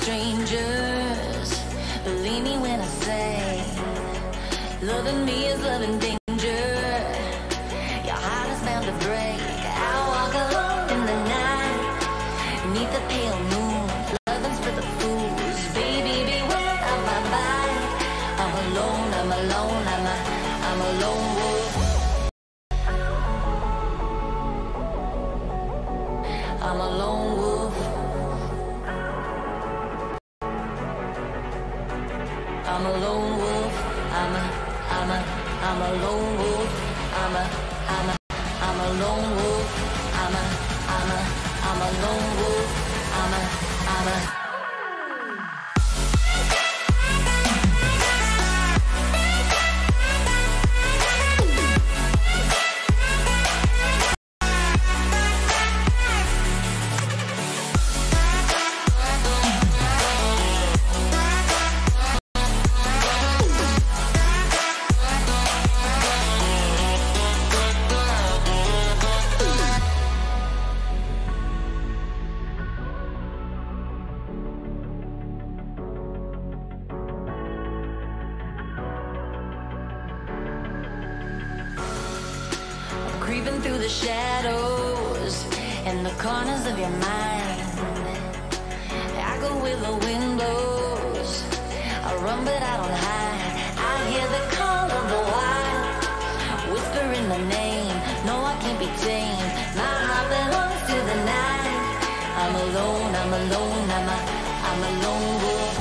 strangers. Believe me when I say, loving me is loving things. alone, I'm alone, I'm a lone wolf. I'm a lone wolf. I'm a lone wolf. I'm a lone wolf. I'm a lone wolf. I'm a lone wolf. I'm a creeping through the shadows in the corners of your mind. I go where the wind blows. I run but I don't hide. I hear the call of the wild, whispering the name. No, I can't be tamed. My heart belongs to the night. I'm alone, I'm alone, I'm a lone wolf.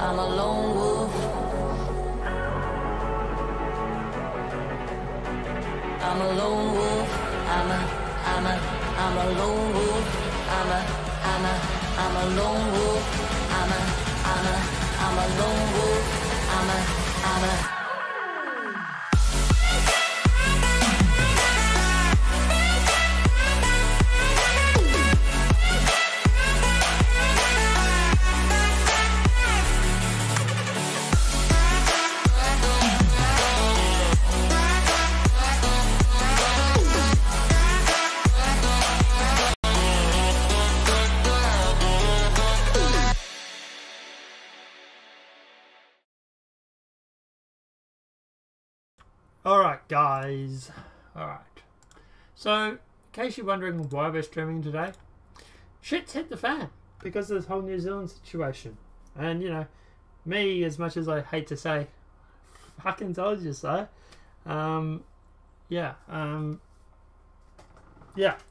I'm a lone wolf. I'm a lone wolf. I'm a lone wolf. I'm a lone wolf. I'm a lone wolf. I'm a Alright guys, alright, so in case you're wondering why we're streaming today, shit's hit the fan because of this whole New Zealand situation. And you know, me, as much as I hate to say, fucking told you so. Yeah,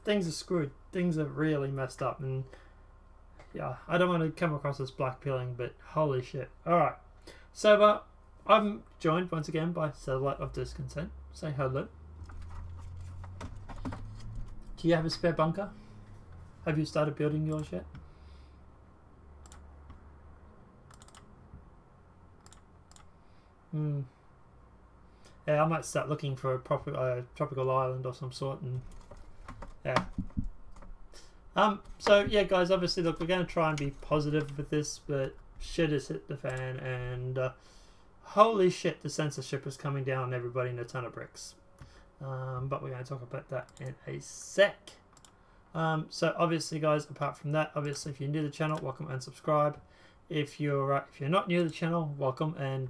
things are screwed, things are really messed up, and yeah, I don't want to come across as blackpilling, but holy shit. Alright, so I'm joined once again by Satellite of Discontent. Say hello. Do you have a spare bunker? Have you started building yours yet? Yeah, I might start looking for a proper tropical island or some sort, and yeah. So yeah, guys. Obviously, look, we're going to try and be positive with this, but shit has hit the fan, and holy shit, the censorship is coming down on everybody in a ton of bricks. But we're going to talk about that in a sec. So obviously, guys, apart from that, obviously, if you're new to the channel, welcome and subscribe. If you're not new to the channel, welcome, and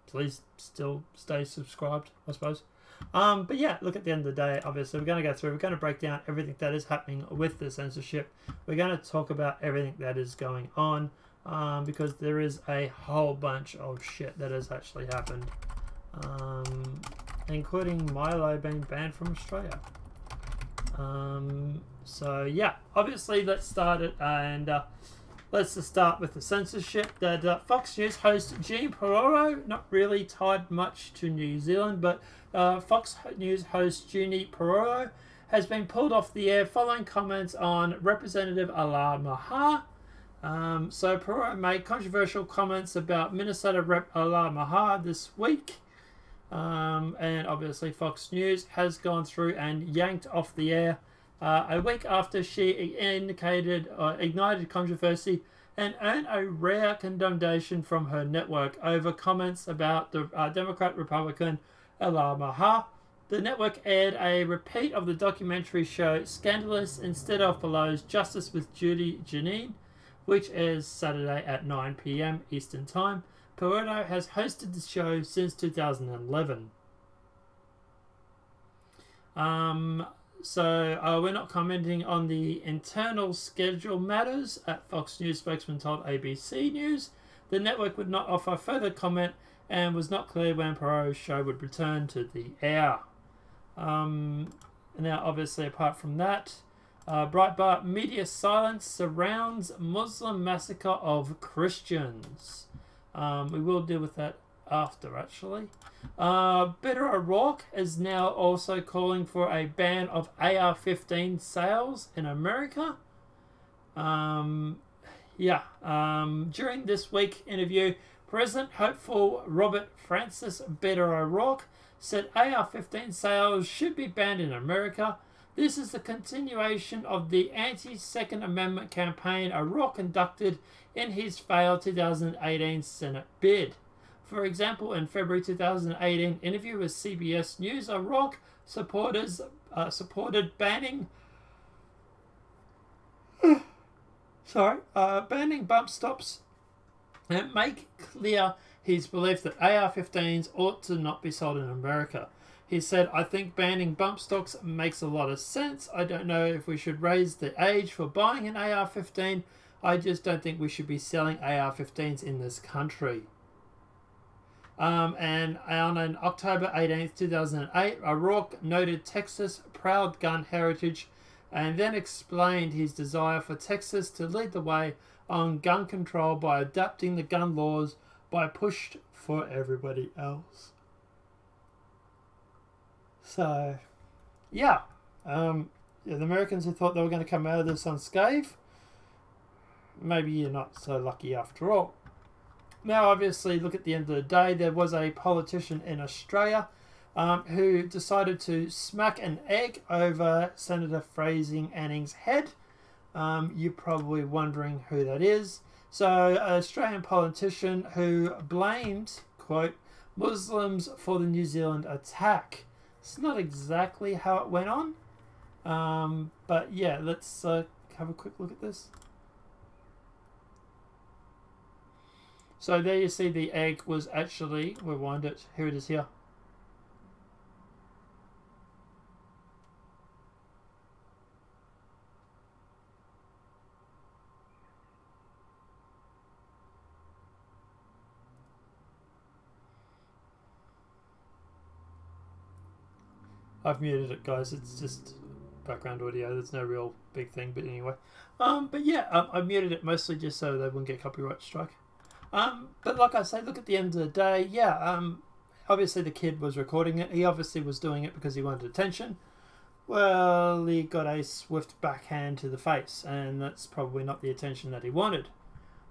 please still stay subscribed, I suppose. But yeah, look, at the end of the day, obviously, we're going to go through, we're going to break down everything that is happening with the censorship. We're going to talk about everything that is going on. Because there is a whole bunch of shit that has actually happened, including Milo being banned from Australia. So yeah, obviously let's start it, and let's just start with the censorship. That Fox News host Jeannie Pororo, not really tied much to New Zealand, but Fox News host Jeannie Pororo has been pulled off the air following comments on Representative Alaa Maher. So Pororo made controversial comments about Minnesota Rep Alaa Maher this week, and obviously Fox News has gone through and yanked off the air a week after she ignited controversy and earned a rare condemnation from her network over comments about the Democrat-Republican Alaa Maher. The network aired a repeat of the documentary show Scandalous instead of Below's Justice with Judy Jeanine, which airs Saturday at 9 PM Eastern Time. Pororo has hosted the show since 2011. So we're not commenting on the internal schedule matters, at Fox News spokesman told ABC News. The network would not offer further comment and was not clear when Perot's show would return to the air. Now, obviously, apart from that, Breitbart media silence surrounds Muslim massacre of Christians. We will deal with that after, actually. Beto O'Rourke is now also calling for a ban of AR-15 sales in America. During this week interview, President hopeful Robert Francis Beto O'Rourke said AR-15 sales should be banned in America. This is the continuation of the anti-Second Amendment campaign O'Rourke conducted in his failed 2018 Senate bid. For example, in February 2018 interview with CBS News, O'Rourke supporters supported banning banning bump stops and make clear his belief that AR-15s ought to not be sold in America. He said, "I think banning bump stocks makes a lot of sense. I don't know if we should raise the age for buying an AR-15. I just don't think we should be selling AR-15s in this country." And on October 18th, 2008, O'Rourke noted Texas' proud gun heritage and then explained his desire for Texas to lead the way on gun control by adapting the gun laws by pushed for everybody else. So, the Americans who thought they were going to come out of this unscathed, maybe you're not so lucky after all. Now, obviously, look, at the end of the day, there was a politician in Australia who decided to smack an egg over Senator Fraser Anning's head. You're probably wondering who that is. So, an Australian politician who blamed, quote, Muslims for the New Zealand attack. It's not exactly how it went on. But yeah, let's have a quick look at this. So there you see the egg was actually, rewind it, here it is here. I've muted it, guys. It's just background audio. There's no real big thing, but anyway. I muted it mostly just so they wouldn't get copyright strike. But like I say, look, at the end of the day, obviously the kid was recording it. He obviously was doing it because he wanted attention. Well, he got a swift backhand to the face, and that's probably not the attention that he wanted.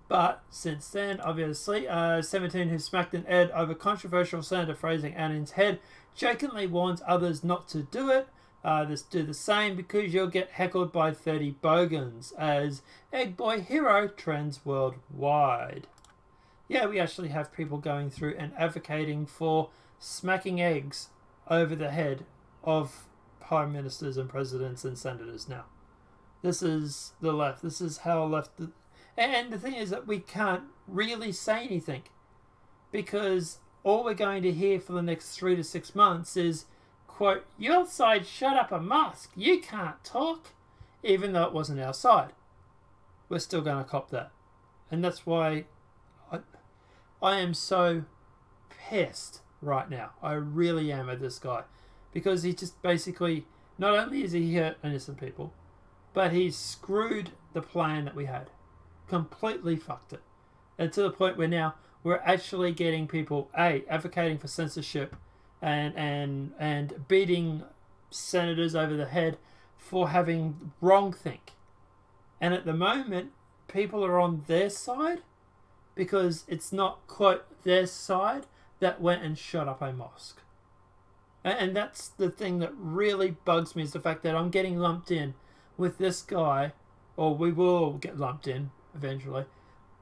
But since then, obviously, 17 who smacked an egg over controversial Senator Fraser Anning's head jokingly warns others not to do it. Do the same because you'll get heckled by 30 bogans as Egg Boy Hero trends worldwide. Yeah, we actually have people going through and advocating for smacking eggs over the head of prime ministers and presidents and senators now. This is the left. This is how left... And the thing is that we can't really say anything because all we're going to hear for the next 3 to 6 months is, quote, your side shut up a mosque. You can't talk. Even though it wasn't our side. We're still going to cop that. And that's why I am so pissed right now. I really am at this guy. Because he just basically, not only is he hurt innocent people, but he's screwed the plan that we had. Completely fucked it. And to the point where now we're actually getting people, advocating for censorship and beating senators over the head for having wrongthink. And at the moment, people are on their side because it's not, quote, their side that went and shot up a mosque. And that's the thing that really bugs me, is the fact that I'm getting lumped in with this guy, or we will get lumped in eventually,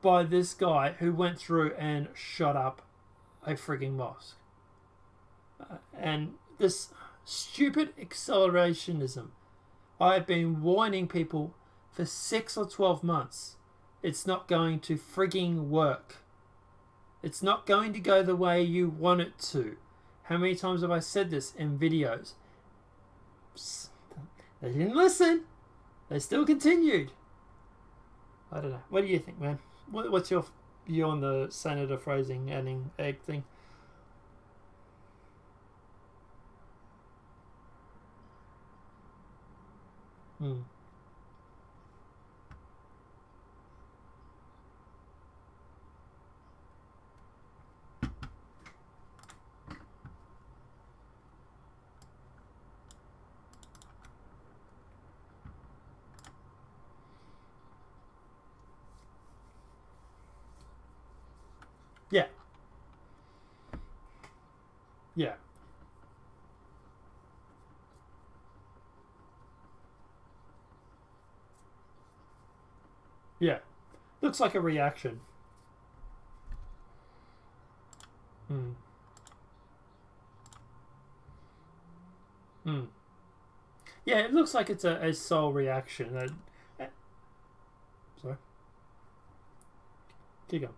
by this guy who went through and shot up a frigging mosque. And this stupid accelerationism, I've been warning people for 6 or 12 months. It's not going to frigging work. It's not going to go the way you want it to. How many times have I said this in videos? They didn't listen. They still continued. I don't know. What do you think, man? What's your view on the Senator phrasing adding egg thing? Hmm. Yeah. Yeah. Yeah. Looks like a reaction. Hmm. Hmm. Yeah, it looks like it's a soul reaction. Sorry. Keep going.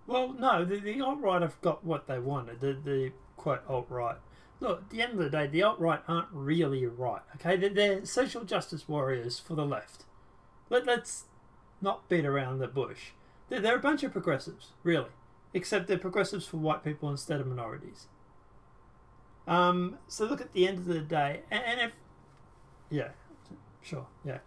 Well, no, the alt-right have got what they wanted. The quote alt-right. Look, at the end of the day, the alt-right aren't really right, okay? They're social justice warriors for the left. Let's not beat around the bush. They're a bunch of progressives, really. Except they're progressives for white people instead of minorities. So look, at the end of the day, and if... Yeah, sure, yeah.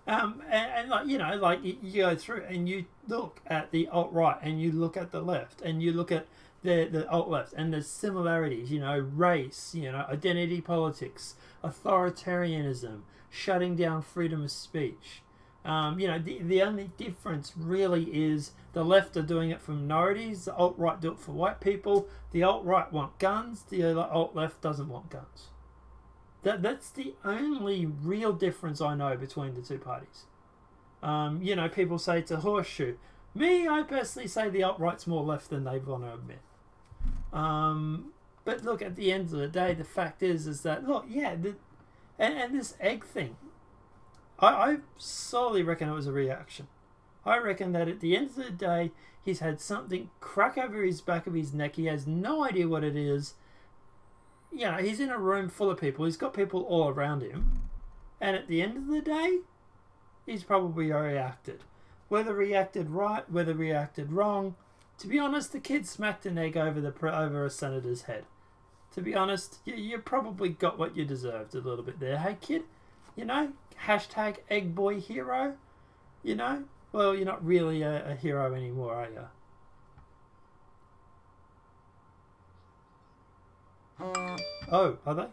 And like, you know, like you go through and you look at the alt right and you look at the left and you look at the alt left and there's similarities, you know, race, you know, identity politics, authoritarianism, shutting down freedom of speech. You know, the only difference really is the left are doing it for minorities, the alt right do it for white people. The alt right want guns, the alt left doesn't want guns. That's the only real difference I know between the two parties. You know, people say it's a horseshoe. Me, I personally say the alt-right's more left than they want to admit. But look, at the end of the day, the fact is that, look, yeah, and this egg thing, I solely reckon it was a reaction. I reckon that at the end of the day, he's had something crack over his back of his neck. He has no idea what it is. You know, he's in a room full of people. He's got people all around him. And at the end of the day, he's probably reacted. Whether reacted right, whether reacted wrong. To be honest, the kid smacked an egg over a senator's head. To be honest, you probably got what you deserved a little bit there. Hey, kid, you know, hashtag egg boy hero. You know, well, you're not really a hero anymore, are you? Oh, are they?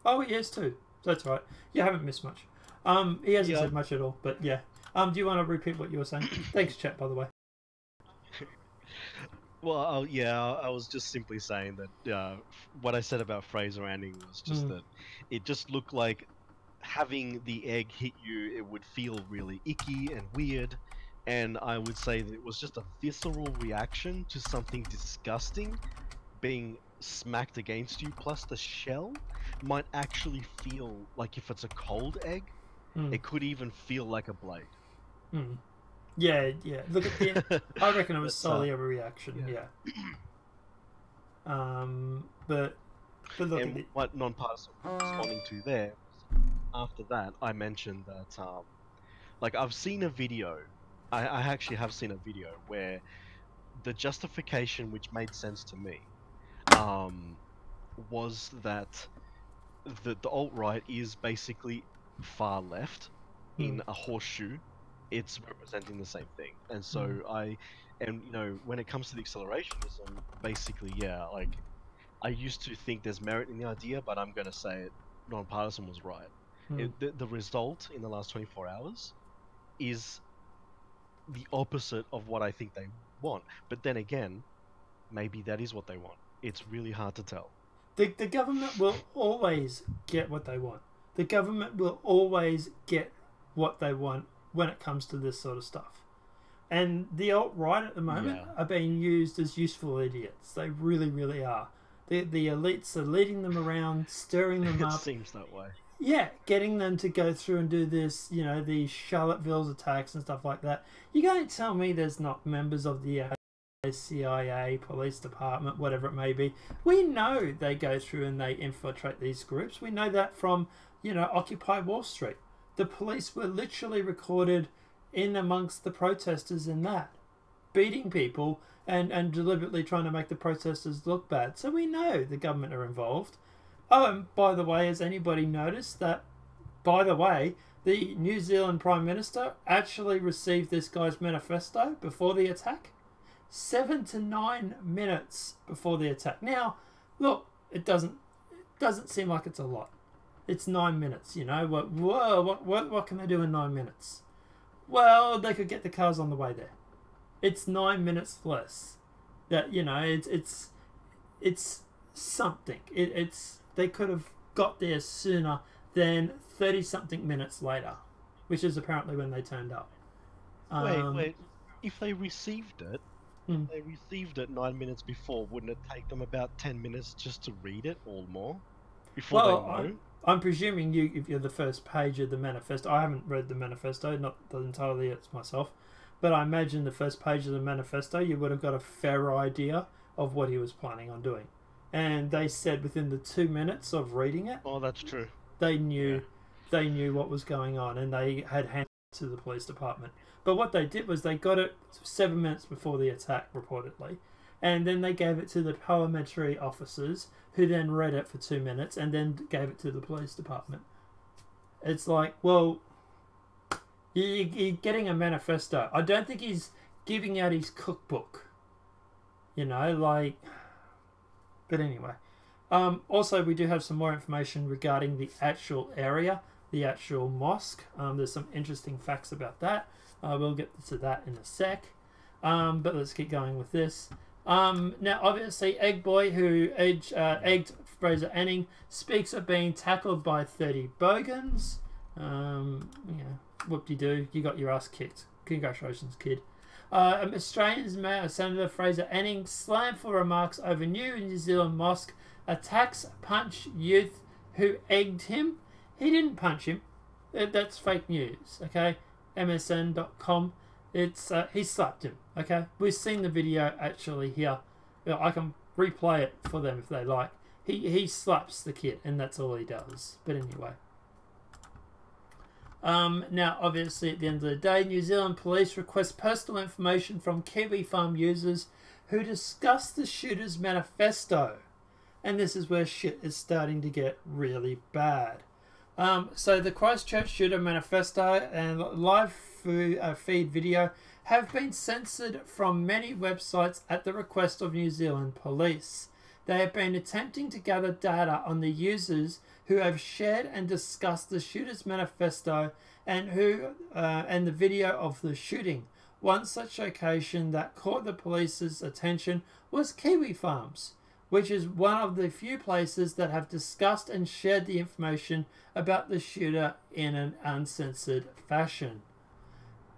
Oh, he is too. That's right. You haven't missed much. He hasn't said much at all, but yeah. Do you want to repeat what you were saying? Thanks, chat, by the way. Well, yeah, I was just simply saying that what I said about Fraser Anning was just that it just looked like having the egg hit you, it would feel really icky and weird. And I would say that it was just a visceral reaction to something disgusting being smacked against you, plus the shell might actually feel like, if it's a cold egg, it could even feel like a blade. Yeah. Look at the... I reckon it was solely a reaction, yeah. But look and at what Nonpartisan was responding to there, after that, I mentioned that, like, I've seen a video, I actually have seen a video where the justification which made sense to me was that the alt-right is basically far left in a horseshoe. It's representing the same thing. And so and you know, when it comes to the accelerationism, basically, yeah, like, I used to think there's merit in the idea, but I'm going to say it, Nonpartisan was right. The result in the last 24 hours is the opposite of what I think they want. But then again, maybe that is what they want. It's really hard to tell. the government will always get what they want. The government will always get what they want when it comes to this sort of stuff. And the alt-right at the moment are being used as useful idiots. They really, really are. The elites are leading them around, stirring them up. It seems that way. Yeah, getting them to go through and do this, you know, the Charlottesville's attacks and stuff like that. You can't tell me there's not members of the CIA, police department, whatever it may be. We know they go through and they infiltrate these groups. We know that from, you know, Occupy Wall Street. The police were literally recorded in amongst the protesters in that, beating people and deliberately trying to make the protesters look bad. So we know the government are involved. Oh, and by the way, has anybody noticed that, by the way, the New Zealand Prime Minister actually received this guy's manifesto before the attack? 7 to 9 minutes before the attack. Now, look, it doesn't seem like it's a lot. It's 9 minutes, you know. What can they do in 9 minutes? Well, they could get the cars on the way there. It's 9 minutes less. That, you know, it's something. They could have got there sooner than 30-something minutes later, which is apparently when they turned up. Wait. If they received it, 9 minutes before, wouldn't it take them about 10 minutes just to read it or more? Before they know? I'm presuming if you're the first page of the manifesto. I haven't read the manifesto, not entirely it's myself, but I imagine the first page of the manifesto, you would have got a fair idea of what he was planning on doing. And they said within the 2 minutes of reading it, oh, that's true. They knew what was going on, and they had handed it to the police department. But what they did was they got it 7 minutes before the attack, reportedly, and then they gave it to the parliamentary officers, who then read it for 2 minutes and then gave it to the police department. It's like, well, you're getting a manifesto. I don't think he's giving out his cookbook. You know, like... But anyway. Also, we do have some more information regarding the actual area, the actual mosque. There's some interesting facts about that. We'll get to that in a sec. But let's keep going with this. Now, obviously, Egg Boy, who egged Fraser Anning, speaks of being tackled by 30 bogans. Whoop-de-doo, you got your ass kicked. Congratulations, kid. Australian Mayor Senator Fraser Anning slammed for remarks over New Zealand mosque attacks punch youth who egged him. He didn't punch him. That's fake news, okay? MSN.com. It's he slapped him, okay? We've seen the video actually here. I can replay it for them if they like. He slaps the kid, and that's all he does. But anyway. Now, obviously, at the end of the day, New Zealand police request personal information from Kiwi Farm users who discuss the shooter's manifesto. And this is where shit is starting to get really bad. So the Christchurch shooter manifesto and live feed video have been censored from many websites at the request of New Zealand police. They have been attempting to gather data on the users who have shared and discussed the shooter's manifesto and the video of the shooting. One such location that caught the police's attention was Kiwi Farms, which is one of the few places that have discussed and shared the information about the shooter in an uncensored fashion.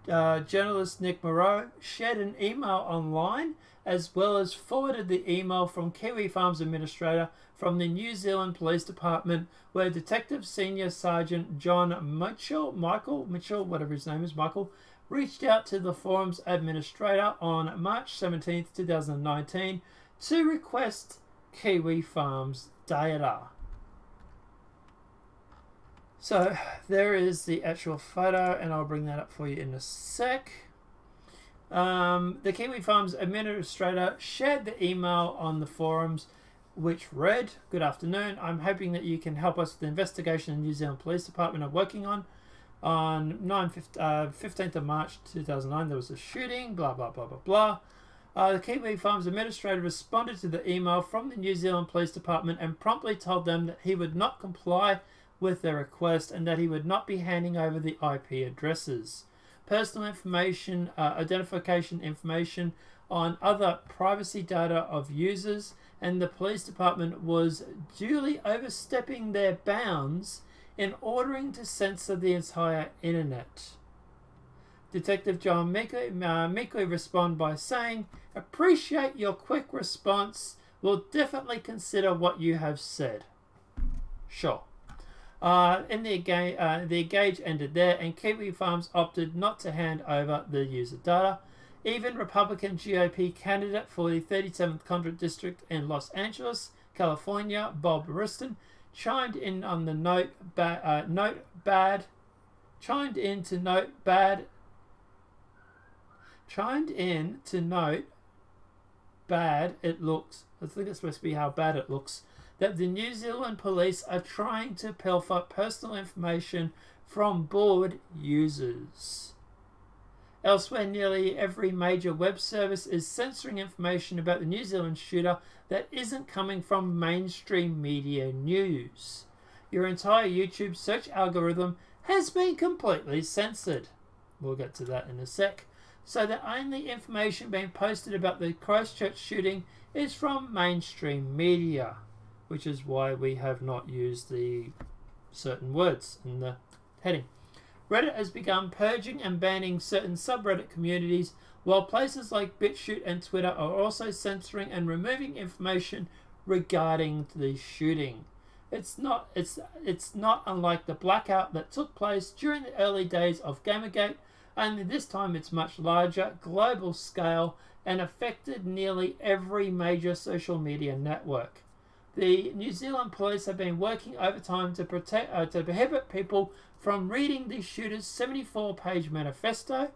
Journalist Nick Moreau shared an email online as well as forwarded the email from Kiwi Farms Administrator from the New Zealand Police Department, where Detective Senior Sergeant John Michael, whatever his name is, Michael, reached out to the forum's administrator on March 17th, 2019 to request Kiwi Farms data. So there is the actual photo, and I'll bring that up for you in a sec. The Kiwi Farms administrator shared the email on the forums, which read, "Good afternoon. I'm hoping that you can help us with the investigation the New Zealand Police Department are working on. On 15th of March 2009, there was a shooting, blah, blah, blah, blah, blah. The Kiwi Farms administrator responded to the email from the New Zealand Police Department and promptly told them that he would not comply with their request and that he would not be handing over the IP addresses, personal information, identification information on other privacy data of users, and the police department was duly overstepping their bounds in ordering to censor the entire internet. Detective John meekly responded by saying, "Appreciate your quick response. We'll definitely consider what you have said." Sure. In the engage ended there, and Kiwi Farms opted not to hand over the user data. Even Republican GOP candidate for the 37th Contra District in Los Angeles, California, Bob Riston, chimed in to note bad it looks. I think it's supposed to be how bad it looks. That the New Zealand police are trying to pilfer personal information from bored users. Elsewhere, nearly every major web service is censoring information about the New Zealand shooter that isn't coming from mainstream media news. Your entire YouTube search algorithm has been completely censored. We'll get to that in a sec. So the only information being posted about the Christchurch shooting is from mainstream media, which is why we have not used the certain words in the heading. Reddit has begun purging and banning certain subreddit communities, while places like BitChute and Twitter are also censoring and removing information regarding the shooting. It's not unlike the blackout that took place during the early days of Gamergate, only this time it's much larger, global scale, and affected nearly every major social media network. The New Zealand police have been working overtime to prohibit people from reading the shooter's 74-page manifesto,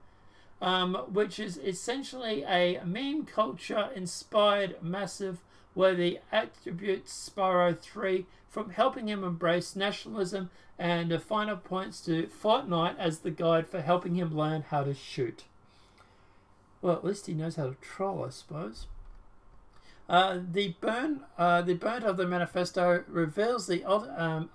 which is essentially a meme culture-inspired massive where the attributes Spyro 3 from helping him embrace nationalism and the final points to Fortnite as the guide for helping him learn how to shoot. Well, at least he knows how to troll, I suppose. The burn of the manifesto reveals the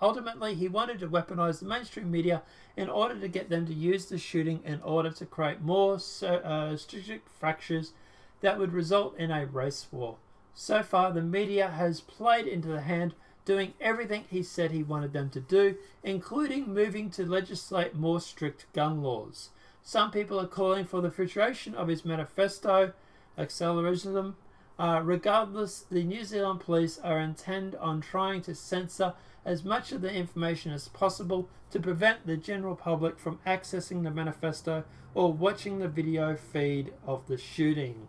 ultimately he wanted to weaponize the mainstream media in order to get them to use the shooting in order to create more strategic fractures that would result in a race war. So far, the media has played into the hand, doing everything he said he wanted them to do, including moving to legislate more strict gun laws. Some people are calling for the filtration of his manifesto, accelerationism. Regardless, the New Zealand police are intent on trying to censor as much of the information as possible to prevent the general public from accessing the manifesto or watching the video feed of the shooting.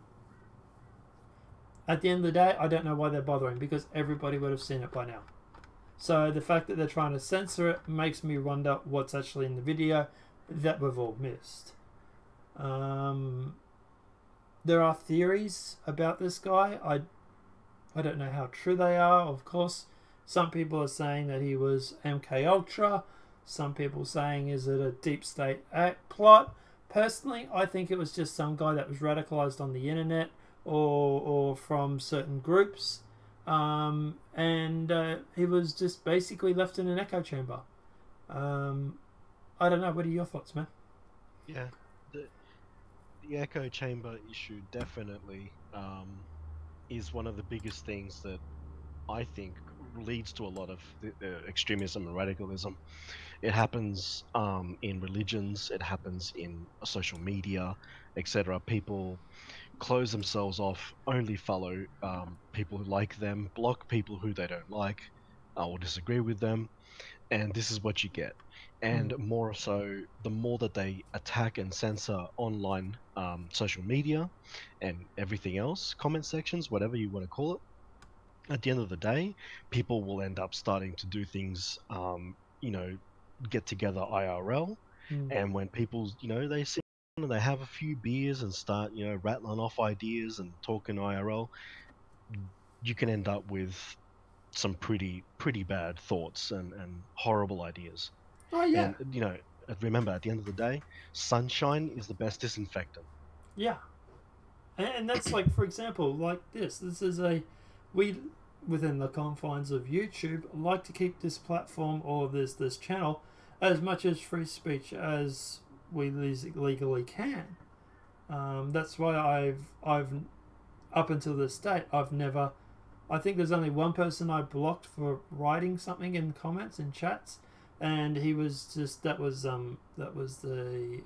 At the end of the day, I don't know why they're bothering, because everybody would have seen it by now. So the fact that they're trying to censor it makes me wonder what's actually in the video that we've all missed. There are theories about this guy. I don't know how true they are, of course. Some people are saying that he was MK Ultra. Some people saying, is it a deep state act plot? Personally, I think it was just some guy that was radicalized on the internet or from certain groups. And he was just basically left in an echo chamber. I don't know. What are your thoughts, man? Yeah. The echo chamber issue definitely is one of the biggest things that I think leads to a lot of extremism and radicalism. It happens in religions, it happens in social media, etc. People close themselves off, only follow people who like them, block people who they don't like or disagree with them, and this is what you get. And more so, the more that they attack and censor online social media and everything else, comment sections, whatever you want to call it, at the end of the day, people will end up starting to do things, get together IRL. And when people, they sit down and they have a few beers and start, rattling off ideas and talking IRL, you can end up with some pretty bad thoughts and horrible ideas. Oh, yeah. And, remember, at the end of the day, sunshine is the best disinfectant. Yeah. And that's like, for example, like this. This is we, within the confines of YouTube, like to keep this platform or this channel as much as free speech as we legally can. That's why I've up until this date, I think there's only one person I blocked for writing something in comments and chats, and he was just that was the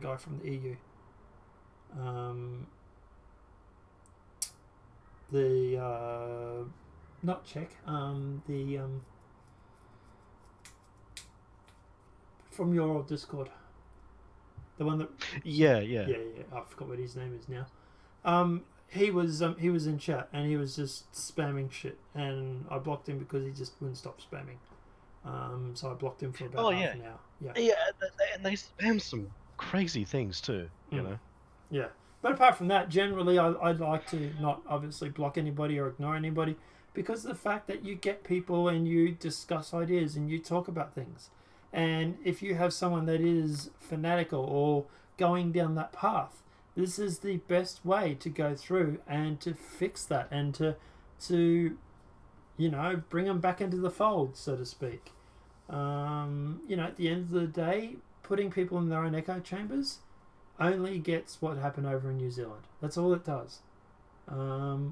guy from the EU. The not Czech, from your old Discord, the one that Yeah. I forgot what his name is now. He was in chat and he was just spamming shit, and I blocked him because he just wouldn't stop spamming. So I blocked him for about half an hour. Yeah, and they spam some crazy things too, you know. Yeah, but apart from that, generally I'd like to not obviously block anybody or ignore anybody, because of the fact that you get people and you discuss ideas and you talk about things. And if you have someone that is fanatical or going down that path, this is the best way to go through and to fix that and to you know, bring them back into the fold, so to speak. You know, at the end of the day, putting people in their own echo chambers only gets what happened over in New Zealand. That's all it does.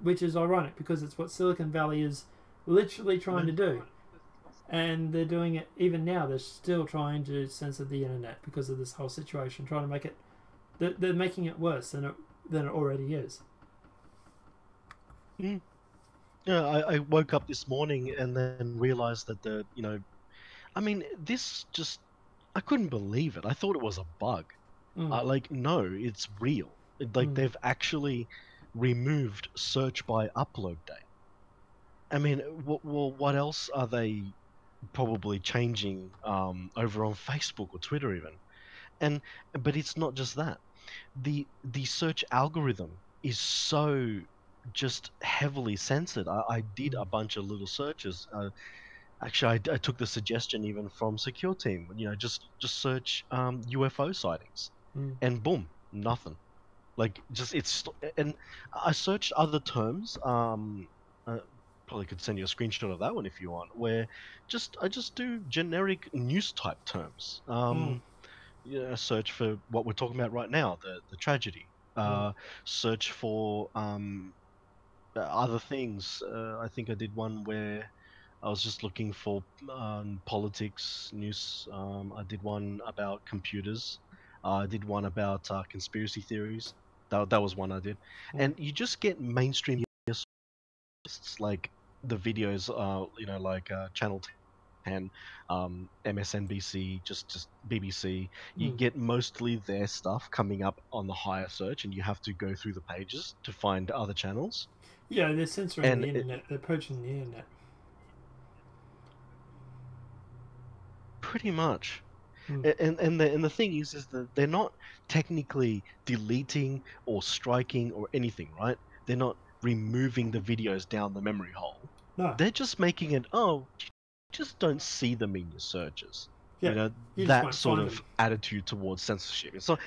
Which is ironic, because it's what Silicon Valley is literally trying to do. And they're doing it even now. They're still trying to censor the internet because of this whole situation, trying to make it... They're making it worse than it already is. Yeah, I woke up this morning and then realized that you know, I mean, this just, I couldn't believe it. I thought it was a bug. Like, no, it's real. Like, they've actually removed search by upload date. I mean, well, what else are they probably changing over on Facebook or Twitter even? But it's not just that. The search algorithm is so just heavily censored. I did a bunch of little searches. Actually, I took the suggestion even from Secure Team. You know, just search UFO sightings, and boom, nothing. Like, just and I searched other terms. Probably could send you a screenshot of that one if you want. Where I just do generic news type terms. You know, search for what we're talking about right now, the tragedy. Search for other things. I think I did one where I was just looking for politics news. I did one about computers. I did one about conspiracy theories. That was one I did. And you just get mainstream lists, like the videos, you know, like Channel 10, MSNBC, just BBC. You get mostly their stuff coming up on the higher search, and you have to go through the pages to find other channels. Yeah, they're censoring the internet. They're purging the internet. Pretty much. And the thing is that they're not technically deleting or striking or anything, right? They're not removing the videos down the memory hole. No. They're just making it, just don't see them in your searches. Yeah, you know, that sort of attitude towards censorship. So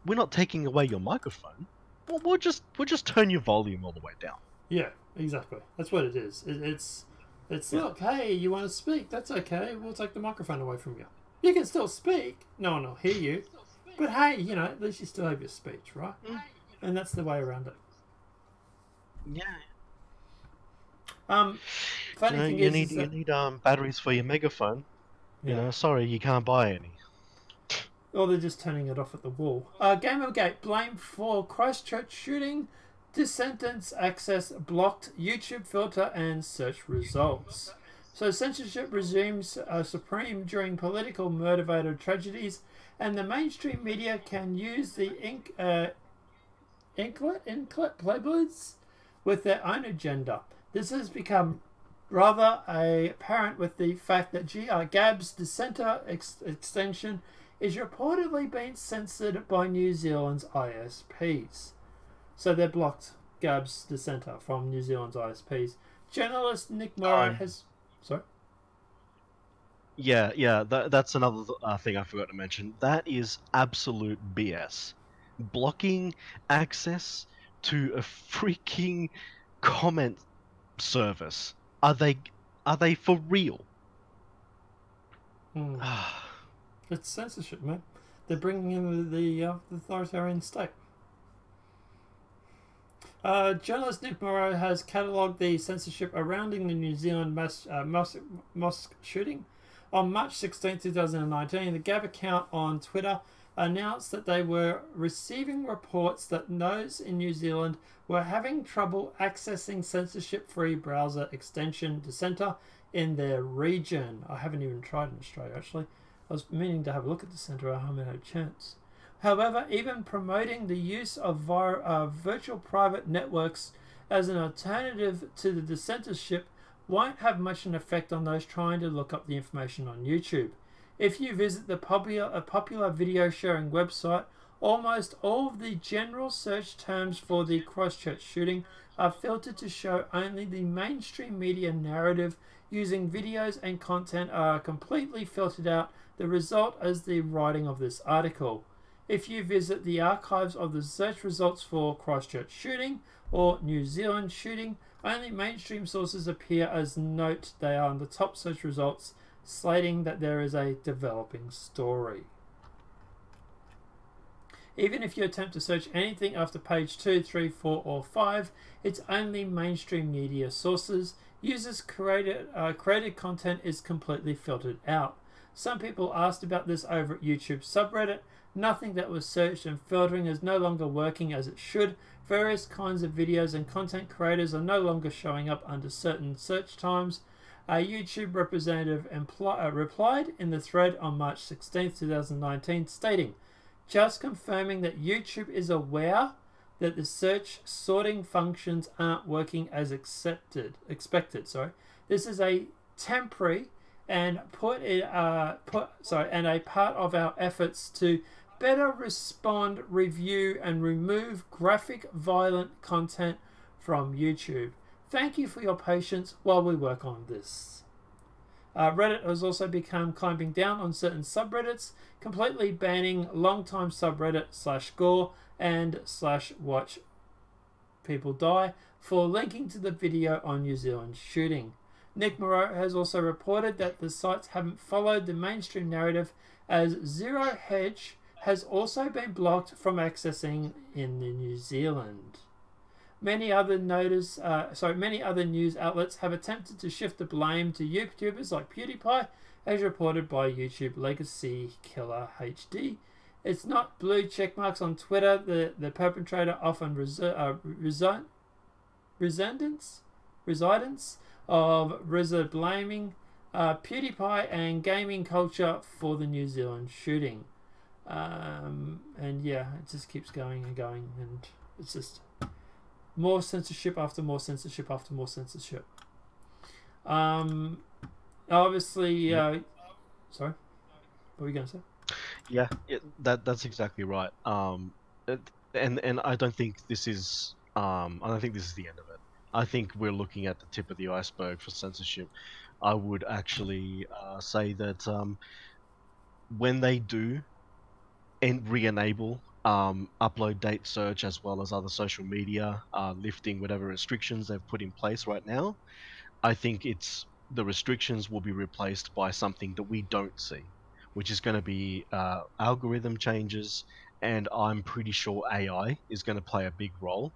we're not taking away your microphone. We'll just turn your volume all the way down. Yeah, exactly. That's what it is. It's look, hey, you want to speak? That's okay. We'll take the microphone away from you. You can still speak. No one will hear you. But hey, you know, at least you still have your speech, right? And that's the way around it. Yeah. Funny thing you is need batteries for your megaphone. You know, sorry, you can't buy any. Or they're just turning it off at the wall. Gamergate blamed for Christchurch shooting. Discontent access blocked, YouTube filter and search results. So censorship resumes supreme during political motivated tragedies, and the mainstream media can use the inklet playboys with their own agenda. This has become rather apparent with the fact that Gab's dissenter extension is reportedly being censored by New Zealand's ISPs. So they blocked Gab's dissenter from New Zealand's ISPs. Journalist Nick Murray has... Sorry? Yeah, that's another thing I forgot to mention. That is absolute BS. Blocking access to a freaking comment service. Are they for real? It's censorship, man. They're bringing in the authoritarian state. Journalist Nick Morrow has catalogued the censorship surrounding the New Zealand mosque shooting. On March 16, 2019, the Gab account on Twitter announced that they were receiving reports that those in New Zealand were having trouble accessing censorship-free browser extension Dissenter in their region. I haven't even tried in Australia, actually. I was meaning to have a look at Dissenter. I haven't had a chance. However, even promoting the use of virtual private networks as an alternative to the dissentership won't have much an effect on those trying to look up the information on YouTube. If you visit the popular video sharing website, almost all of the general search terms for the Christchurch shooting are filtered to show only the mainstream media narrative. Using videos and content are completely filtered out. The result is the writing of this article. If you visit the archives of the search results for Christchurch shooting or New Zealand shooting, only mainstream sources appear as note they are on the top search results, slating that there is a developing story. Even if you attempt to search anything after page 2, 3, 4, or 5, it's only mainstream media sources. Users' created content is completely filtered out. Some people asked about this over at YouTube subreddit. Nothing that was searched and filtering is no longer working as it should. Various kinds of videos and content creators are no longer showing up under certain search times. A YouTube representative replied in the thread on March 16, 2019, stating, "Just confirming that YouTube is aware that the search sorting functions aren't working as expected. This is a temporary and a part of our efforts to better respond, review, and remove graphic, violent content from YouTube. Thank you for your patience while we work on this." Reddit has also become clamping down on certain subreddits, completely banning longtime subreddit /gore and /watch people die for linking to the video on New Zealand shooting. Nick Moreau has also reported that the sites haven't followed the mainstream narrative, as Zero Hedge has also been blocked from accessing in New Zealand. Many other news outlets have attempted to shift the blame to YouTubers like PewDiePie, as reported by YouTube Legacy Killer HD. It's not blue checkmarks on Twitter. The perpetrator often residents of blaming PewDiePie and gaming culture for the New Zealand shooting. And yeah, it just keeps going and going, and it's just more censorship after more censorship after more censorship. Obviously, Yep. sorry, what were you going to say? Yeah, that's exactly right. And I don't think this is the end of it. I think we're looking at the tip of the iceberg for censorship. I would actually say that when they do re-enable upload date search as well as other social media, lifting whatever restrictions they've put in place right now, I think the restrictions will be replaced by something that we don't see, which is going to be algorithm changes, and I'm pretty sure AI is going to play a big role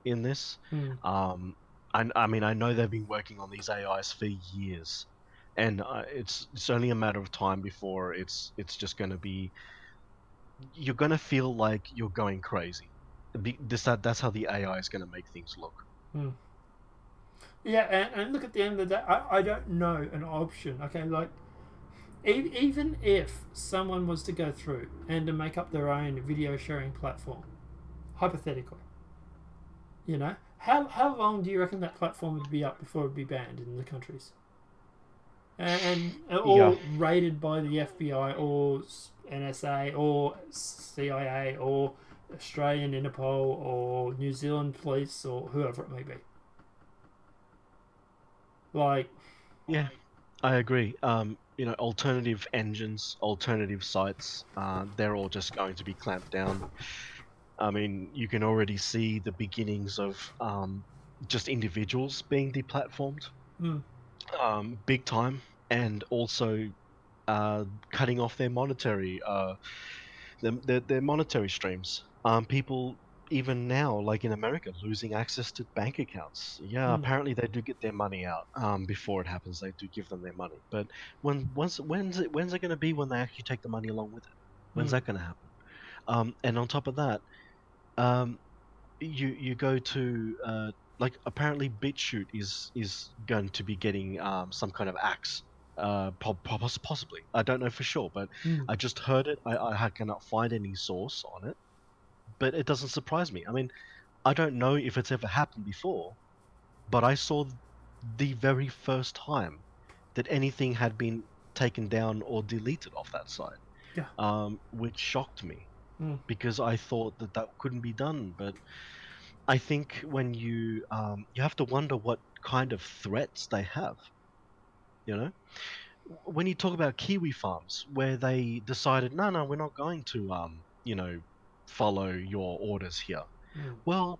in this. I mean, I know they've been working on these AIs for years, and it's only a matter of time before it's just going to be, you're going to feel like you're going crazy. That's how the AI is going to make things look. Yeah, and look, at the end of the day, I don't know an option. Okay, like, even if someone was to go through and to make up their own video sharing platform, hypothetically, you know, how long do you reckon that platform would be up before it would be banned in the countries? And all rated by the FBI or NSA or CIA or Australian Interpol or New Zealand Police or whoever it may be. Like, yeah, I agree. Alternative engines, alternative sites, they're all just going to be clamped down. I mean, you can already see the beginnings of just individuals being deplatformed, big time, and also cutting off their monetary, their monetary streams. People even now, like in America, losing access to bank accounts. Yeah, Hmm. apparently they do get their money out. Before it happens, they do give them their money. But when's it going to be when they actually take the money along with it? When's Hmm. that going to happen? And on top of that, um, you go to like apparently BitChute is going to be getting some kind of axe. Possibly. I don't know for sure, but Hmm. I just heard it. I cannot find any source on it, but it doesn't surprise me. I mean, I don't know if it's ever happened before, but I saw the very first time that anything had been taken down or deleted off that site, Yeah. which shocked me Hmm. because I thought that that couldn't be done. But I think when you have to wonder what kind of threats they have. You know, when you talk about kiwi farms where they decided, no, no, we're not going to follow your orders here. Hmm. Well,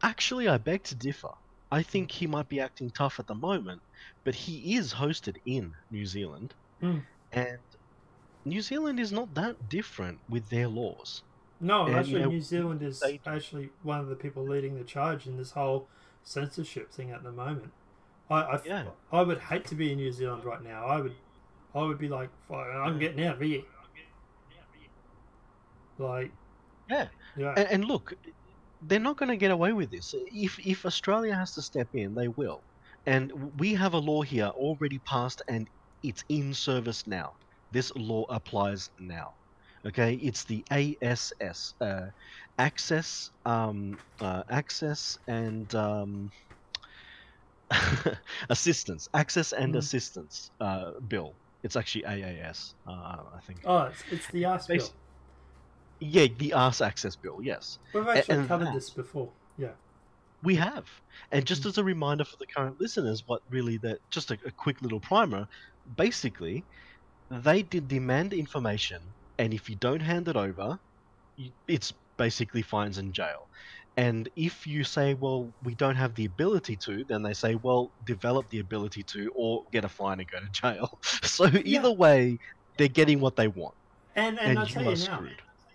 actually, I beg to differ. I think he might be acting tough at the moment, but he is hosted in New Zealand, Hmm. and New Zealand is not that different with their laws. No, And actually, New Zealand is they do. actually one of the people leading the charge in this whole censorship thing at the moment. Yeah, I would hate to be in New Zealand right now. I would be like, "Fuck, I'm yeah, getting out of here." Like, yeah. yeah, And look, they're not going to get away with this. If Australia has to step in, they will. And we have a law here already passed, and it's in service now. This law applies now. Okay, it's the ASS, access and access and mm. assistance bill. It's actually AAS, I think. Oh, it's the ass bill. Basi- yeah, the arse access bill. Yes, We've actually and covered that this before. Yeah. we have. And just Mm. as a reminder for the current listeners, what really that just a quick little primer. Basically, they did demand information, and if you don't hand it over, it's basically fines and jail. And if you say, well, we don't have the ability to, then they say, well, develop the ability to, or get a fine and go to jail. So Yeah, either way, they're getting what they want, and and I'll tell you are you now,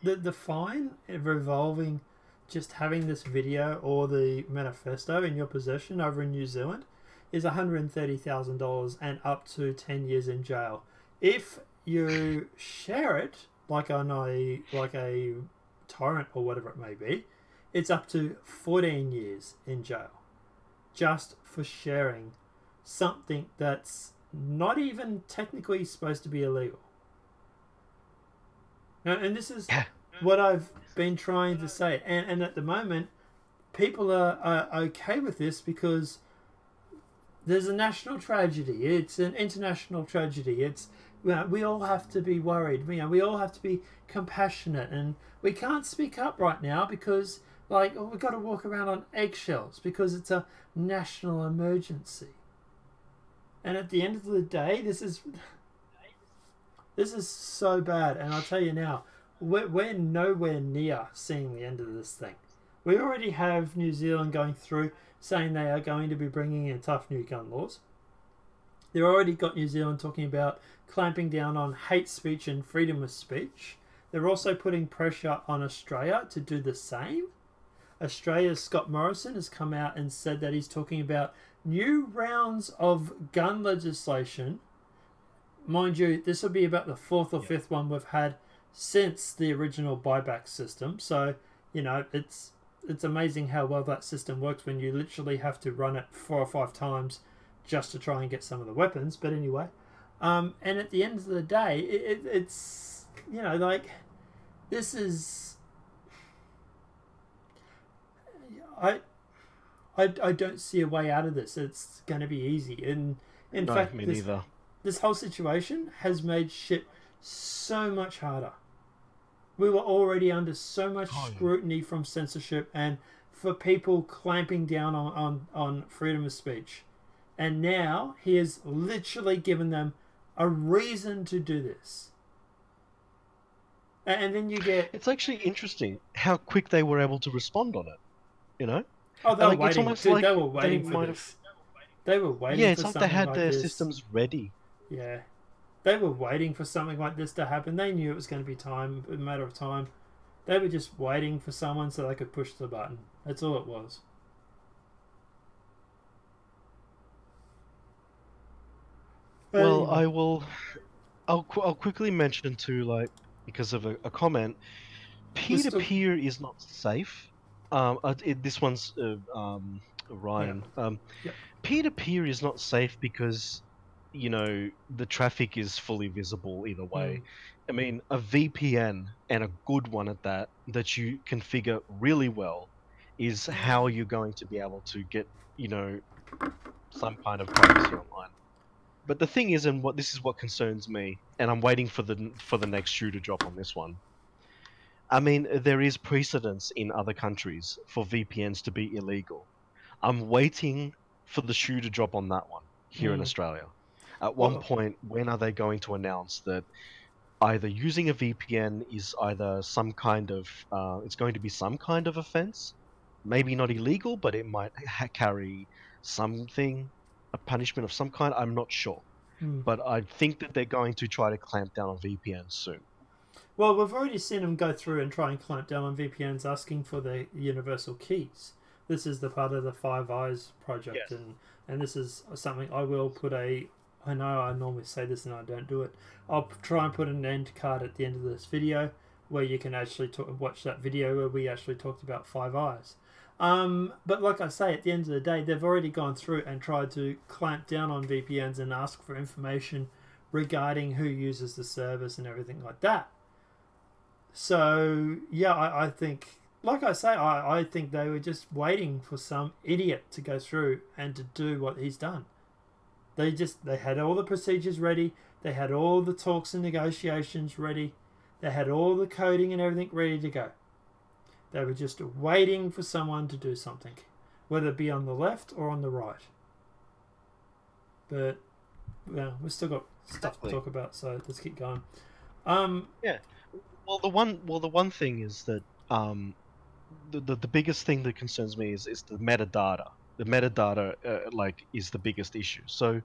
screwed. the fine revolving just having this video or the manifesto in your possession over in New Zealand is $130,000 and up to 10 years in jail. If you share it like on a torrent or whatever it may be, it's up to 14 years in jail just for sharing something that's not even technically supposed to be illegal. Now, and this is Yeah, what I've been trying to say. And at the moment, people are okay with this because there's a national tragedy. It's an international tragedy. It's we all have to be worried. We all have to be compassionate, and we can't speak up right now because we've got to walk around on eggshells because it's a national emergency. And at the end of the day, this is so bad. And I'll tell you now, we're nowhere near seeing the end of this thing. We already have New Zealand going through saying they are going to be bringing in tough new gun laws. They've already got New Zealand talking about clamping down on hate speech and freedom of speech. They're also putting pressure on Australia to do the same. Australia's Scott Morrison has come out and said that he's talking about new rounds of gun legislation. Mind you, this will be about the fourth or fifth one we've had since the original buyback system. So, it's amazing how well that system works when you literally have to run it 4 or 5 times just to try and get some of the weapons. But anyway, and at the end of the day, it's this is I don't see a way out of this. It's going to be easy. And in no, fact, me neither. this whole situation has made shit so much harder. We were already under so much scrutiny from censorship and for people clamping down on freedom of speech. And now he has literally given them a reason to do this. And then you get... It's actually interesting how quick they were able to respond on it, you know? Oh, they were Like, it's waiting. almost Dude, like they were waiting they for might this. They were waiting Yeah, for it's like they something had like their this. systems ready. Yeah. They were waiting for something like this to happen. They knew it was going to be a matter of time. They were just waiting for someone so they could push the button. That's all it was. But Well, anyway, I'll quickly mention too, like, because of a comment, we're still... peer-to-peer is not safe. This one's Yeah. Ryan. Yep. Peer-to-peer is not safe because, you know, the traffic is fully visible either way. I mean, a VPN, and a good one at that, that you configure really well, is how you're going to be able to get, you know, some kind of privacy online. But the thing is, and this is what concerns me, and I'm waiting for the next shoe to drop on this one. I mean, there is precedence in other countries for VPNs to be illegal. I'm waiting for the shoe to drop on that one here in Australia. At one Well, point, when are they going to announce that either using a VPN is either some kind of, it's going to be some kind of offense, maybe not illegal, but it might carry something, a punishment of some kind. I'm not sure, but I think that they're going to try to clamp down on VPNs soon. well, we've already seen them go through and try and clamp down on VPNs, asking for the universal keys. This is the part of the Five Eyes project, Yes. and this is something I will put a... I know I normally say this and I don't do it. I'll try and put an end card at the end of this video where you can actually watch that video where we actually talked about Five Eyes. But like I say, at the end of the day, they've already gone through and tried to clamp down on VPNs and ask for information regarding who uses the service and everything like that. So, yeah, I think, like I say, I think they were just waiting for some idiot to go through and to do what he's done. They had all the procedures ready. They had all the talks and negotiations ready. They had all the coding and everything ready to go. They were just waiting for someone to do something, whether it be on the left or on the right. But, well, we've still got stuff to talk about, so let's keep going. Yeah. Well, the one thing is that the biggest thing that concerns me is the metadata. The metadata is the biggest issue. So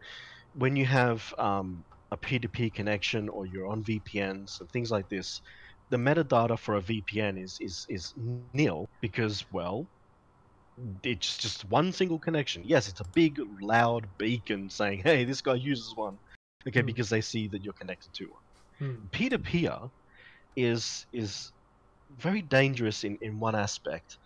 when you have a peer-to-peer connection, or you're on VPNs and things like this, the metadata for a VPN is nil, because, well, it's just one single connection. Yes, it's a big loud beacon saying, hey, this guy uses one, okay, because they see that you're connected to one. Peer-to-peer is very dangerous in one aspect.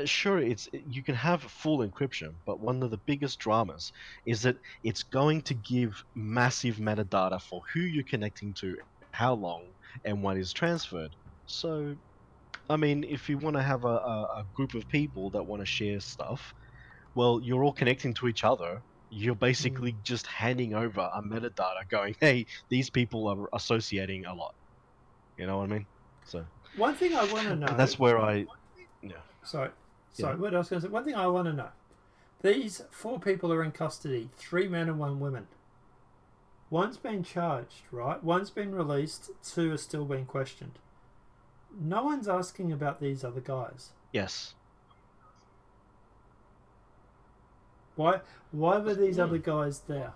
Sure, you can have full encryption, but one of the biggest dramas is that it's going to give massive metadata for who you're connecting to, how long, and what is transferred. So, I mean, if you want to have a group of people that want to share stuff, well, you're all connecting to each other. You're basically just handing over a metadata going, hey, these people are associating a lot. You know what I mean? So one thing I want to know... And that's where Sorry, what I was going to say. One thing I want to know. These 4 people are in custody. 3 men and 1 woman. One's been charged, right? One's been released. 2 are still being questioned. No one's asking about these other guys. Yes. Why were these other guys there?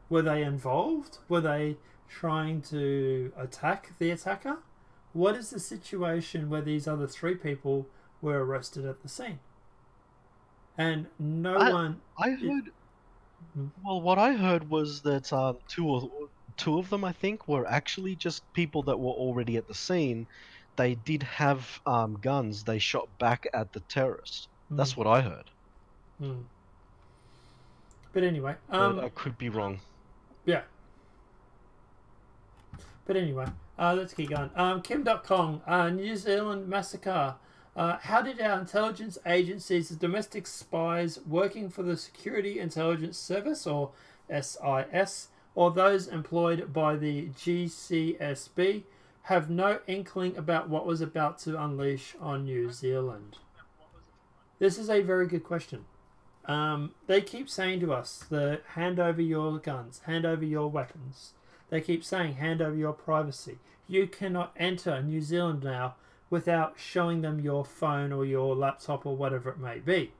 Were they involved? Were they trying to attack the attacker? What is the situation where these other 3 people were arrested at the scene? And I heard... Well, what I heard was that two of them, I think, were actually just people that were already at the scene. They did have guns. They shot back at the terrorists. That's what I heard. But anyway... But I could be wrong. Yeah. But anyway, let's keep going. Kim.Kong, New Zealand massacre. How did our intelligence agencies, the domestic spies working for the Security Intelligence Service, or SIS, or those employed by the GCSB, have no inkling about what was about to unleash on New Zealand? This is a very good question. They keep saying to us, hand over your guns, hand over your weapons. They keep saying, hand over your privacy. You cannot enter New Zealand now without showing them your phone or your laptop or whatever it may be.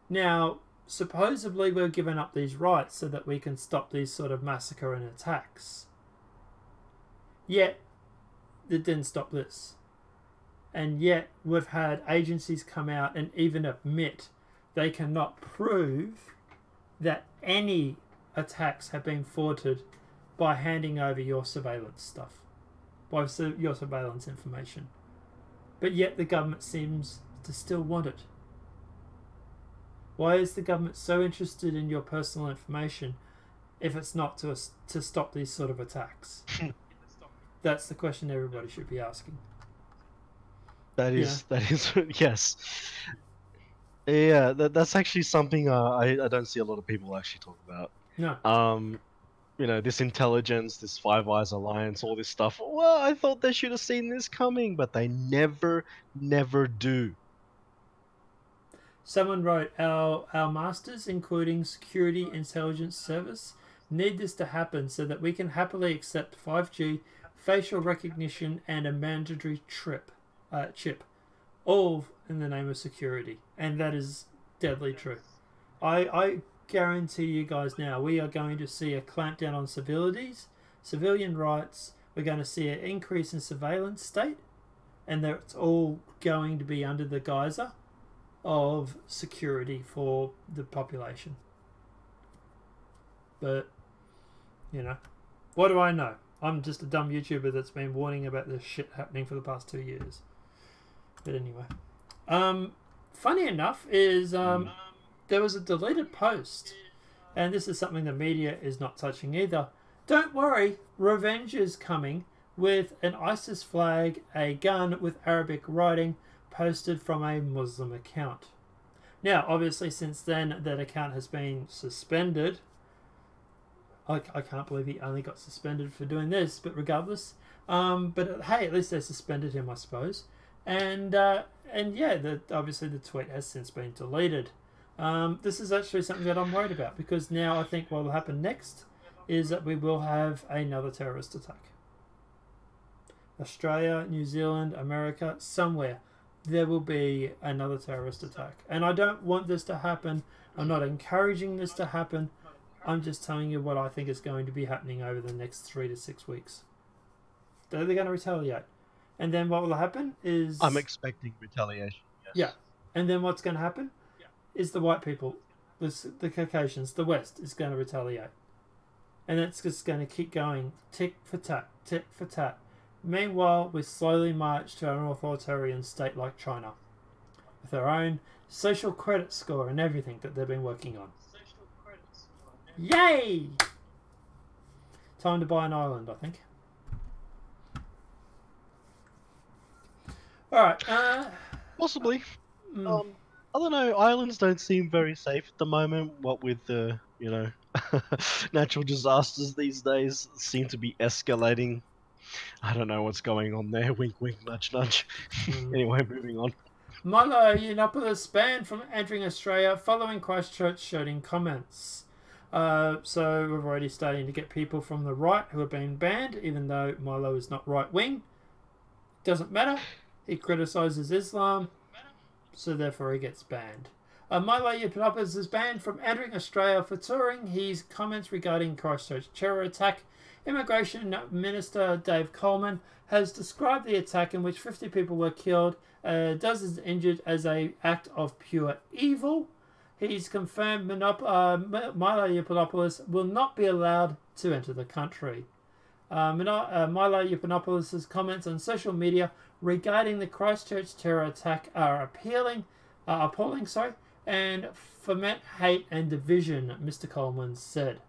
Now, supposedly we're giving up these rights so that we can stop these sort of massacre and attacks. Yet, it didn't stop this. And yet we've had agencies come out and even admit they cannot prove that any attacks have been thwarted by handing over your surveillance stuff, by your surveillance information. But yet the government seems to still want it. Why is the government so interested in your personal information if it's not to stop these sort of attacks? That's the question everybody should be asking. That is, yes. Yeah, that's actually something I don't see a lot of people actually talk about. No. You know, this intelligence, this Five Eyes Alliance, all this stuff. Well, I thought they should have seen this coming, but they never do. Someone wrote, our masters, including Security Intelligence Service, need this to happen so that we can happily accept 5G, facial recognition, and a mandatory chip, all in the name of security. And that is deadly true. I guarantee you guys now, we are going to see a clampdown on civilian rights. We're going to see an increase in surveillance state, and that's all going to be under the geyser of security for the population. But, you know, what do I know? I'm just a dumb YouTuber that's been warning about this shit happening for the past 2 years. But anyway, funny enough is there was a deleted post, and this is something the media is not touching either. Don't worry, revenge is coming, with an ISIS flag, a gun with Arabic writing, posted from a Muslim account. Now, obviously, since then, that account has been suspended. I can't believe he only got suspended for doing this, but regardless. But hey, at least they suspended him, I suppose. And yeah, obviously the tweet has since been deleted. This is actually something that I'm worried about, because now I think what will happen next is that we will have another terrorist attack. Australia, New Zealand, America, somewhere there will be another terrorist attack. And I don't want this to happen. I'm not encouraging this to happen. I'm just telling you what I think is going to be happening over the next 3 to 6 weeks. They're going to retaliate. And then what will happen is... I'm expecting retaliation, yes. Yeah. And then what's going to happen is the white people, the Caucasians, the West is going to retaliate. And it's just going to keep going, tick for tat, tick for tat. Meanwhile, we slowly march to an authoritarian state like China, with their own social credit score and everything that they've been working on. Yay! Time to buy an island, I think. Alright, possibly. I don't know, islands don't seem very safe at the moment, what with the, you know, natural disasters these days seem to be escalating. I don't know what's going on there. Wink, wink, nudge, nudge. Anyway, moving on. Milo Yiannopoulos banned from entering Australia following Christchurch shooting comments. So we're already starting to get people from the right who have been banned, even though Milo is not right-wing. Doesn't matter. He criticises Islam, so therefore he gets banned. Milo Yiannopoulos is banned from entering Australia for touring his comments regarding Christchurch terror attack. Immigration Minister Dave Coleman has described the attack, in which 50 people were killed, dozens injured, as an act of pure evil. He's confirmed Milo Yiannopoulos will not be allowed to enter the country. Milo Yiannopoulos' comments on social media regarding the Christchurch terror attack are appalling, and foment hate and division, Mr. Coleman said.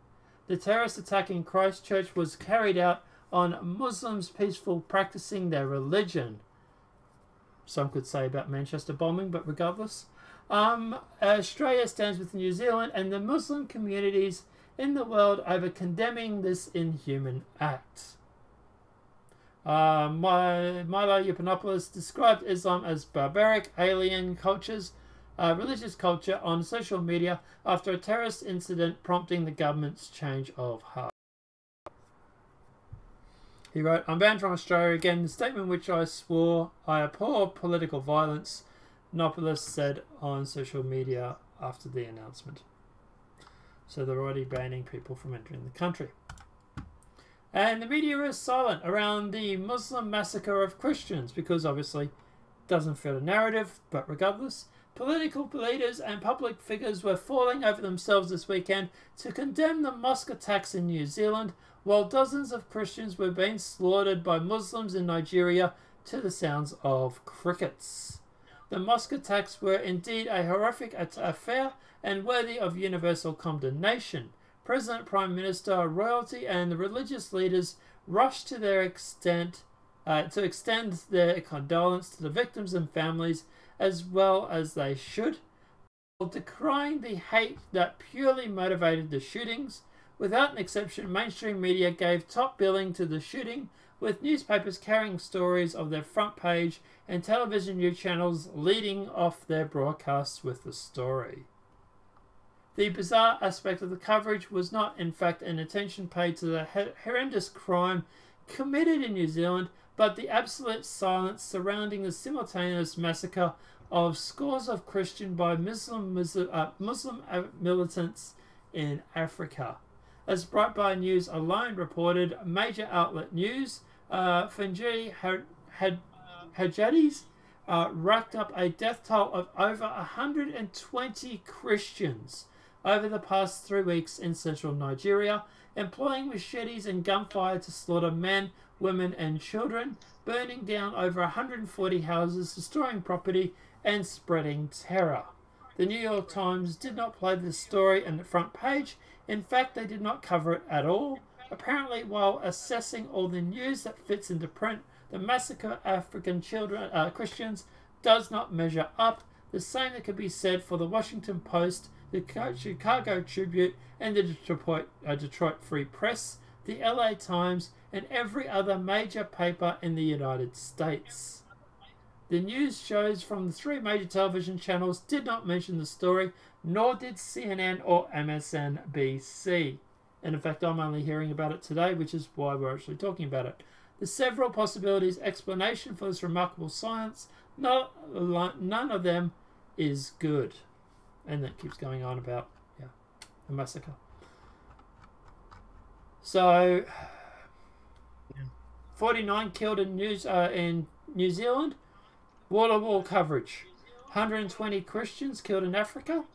The terrorist attack in Christchurch was carried out on Muslims peaceful practicing their religion. Some could say about Manchester bombing, but regardless. Australia stands with New Zealand and the Muslim communities in the world over condemning this inhuman act. Milo Yiannopoulos described Islam as barbaric, alien religious culture on social media after a terrorist incident prompting the government's change of heart. He wrote, "I'm banned from Australia again, in a statement which I swore I abhor political violence," Yiannopoulos said on social media after the announcement. So they're already banning people from entering the country. And the media is silent around the Muslim massacre of Christians, because obviously Doesn't fit a narrative, but regardless, political leaders and public figures were falling over themselves this weekend to condemn the mosque attacks in New Zealand, while dozens of Christians were being slaughtered by Muslims in Nigeria to the sounds of crickets. The mosque attacks were indeed a horrific affair and worthy of universal condemnation. President, Prime Minister, royalty, and the religious leaders rushed to to extend their condolence to the victims and families, as well as they should, while decrying the hate that purely motivated the shootings. Without an exception, mainstream media gave top billing to the shooting, with newspapers carrying stories of their front page and television news channels leading off their broadcasts with the story. The bizarre aspect of the coverage was not, in fact, an attention paid to the horrendous crime committed in New Zealand, but the absolute silence surrounding the simultaneous massacre of scores of Christian by Muslim militants in Africa. As Breitbart News alone reported, major outlet news, Finjiri Hajadis racked up a death toll of over 120 Christians over the past 3 weeks in central Nigeria, employing machetes and gunfire to slaughter men, women and children, burning down over 140 houses, destroying property and spreading terror. The New York Times did not play this story on the front page. In fact, they did not cover it at all. Apparently, while assessing all the news that fits into print, the massacre of African Christians does not measure up. The same that could be said for the Washington Post, the Chicago Tribune, and the Detroit Free Press, the LA Times, and every other major paper in the United States. The news shows from the 3 major television channels did not mention the story, nor did CNN or MSNBC. And in fact, I'm only hearing about it today, which is why we're actually talking about it. The several possibilities explanation for this remarkable science, none of them is good. And that keeps going on about the massacre. So, 49 killed in New Zealand. Wall-to-wall coverage. 120 Christians killed in Africa.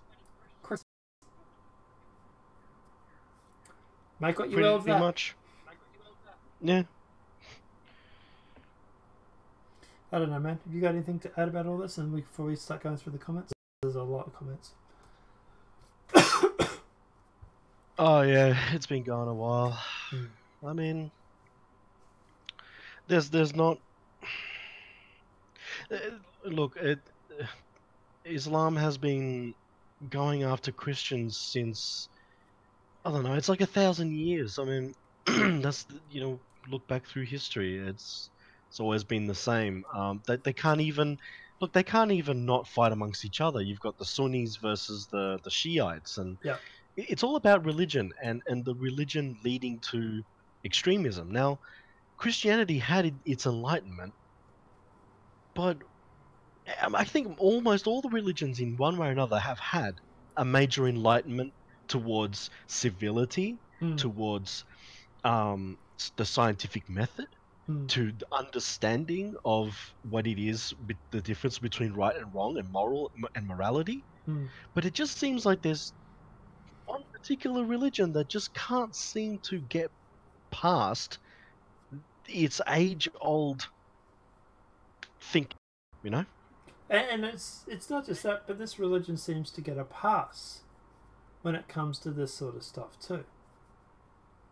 Make what you will of that. Pretty much. Yeah. I don't know, man. Have you got anything to add about all this? And before we start going through the comments, there's a lot of comments. Oh yeah, it's been going a while. I mean, there's not. Look, Islam has been going after Christians since, I don't know, it's like 1,000 years. I mean, that's, look back through history. It's always been the same. They can't even not fight amongst each other. You've got the Sunnis versus the Shiites, and it's all about religion and the religion leading to extremism. Now, Christianity had its enlightenment, but I think almost all the religions in one way or another have had a major enlightenment towards civility, towards the scientific method, to the understanding of what it is, the difference between right and wrong and moral and morality. But it just seems like there's one particular religion that just can't seem to get past its age-old thinking, And it's not just that, but this religion seems to get a pass when it comes to this sort of stuff too.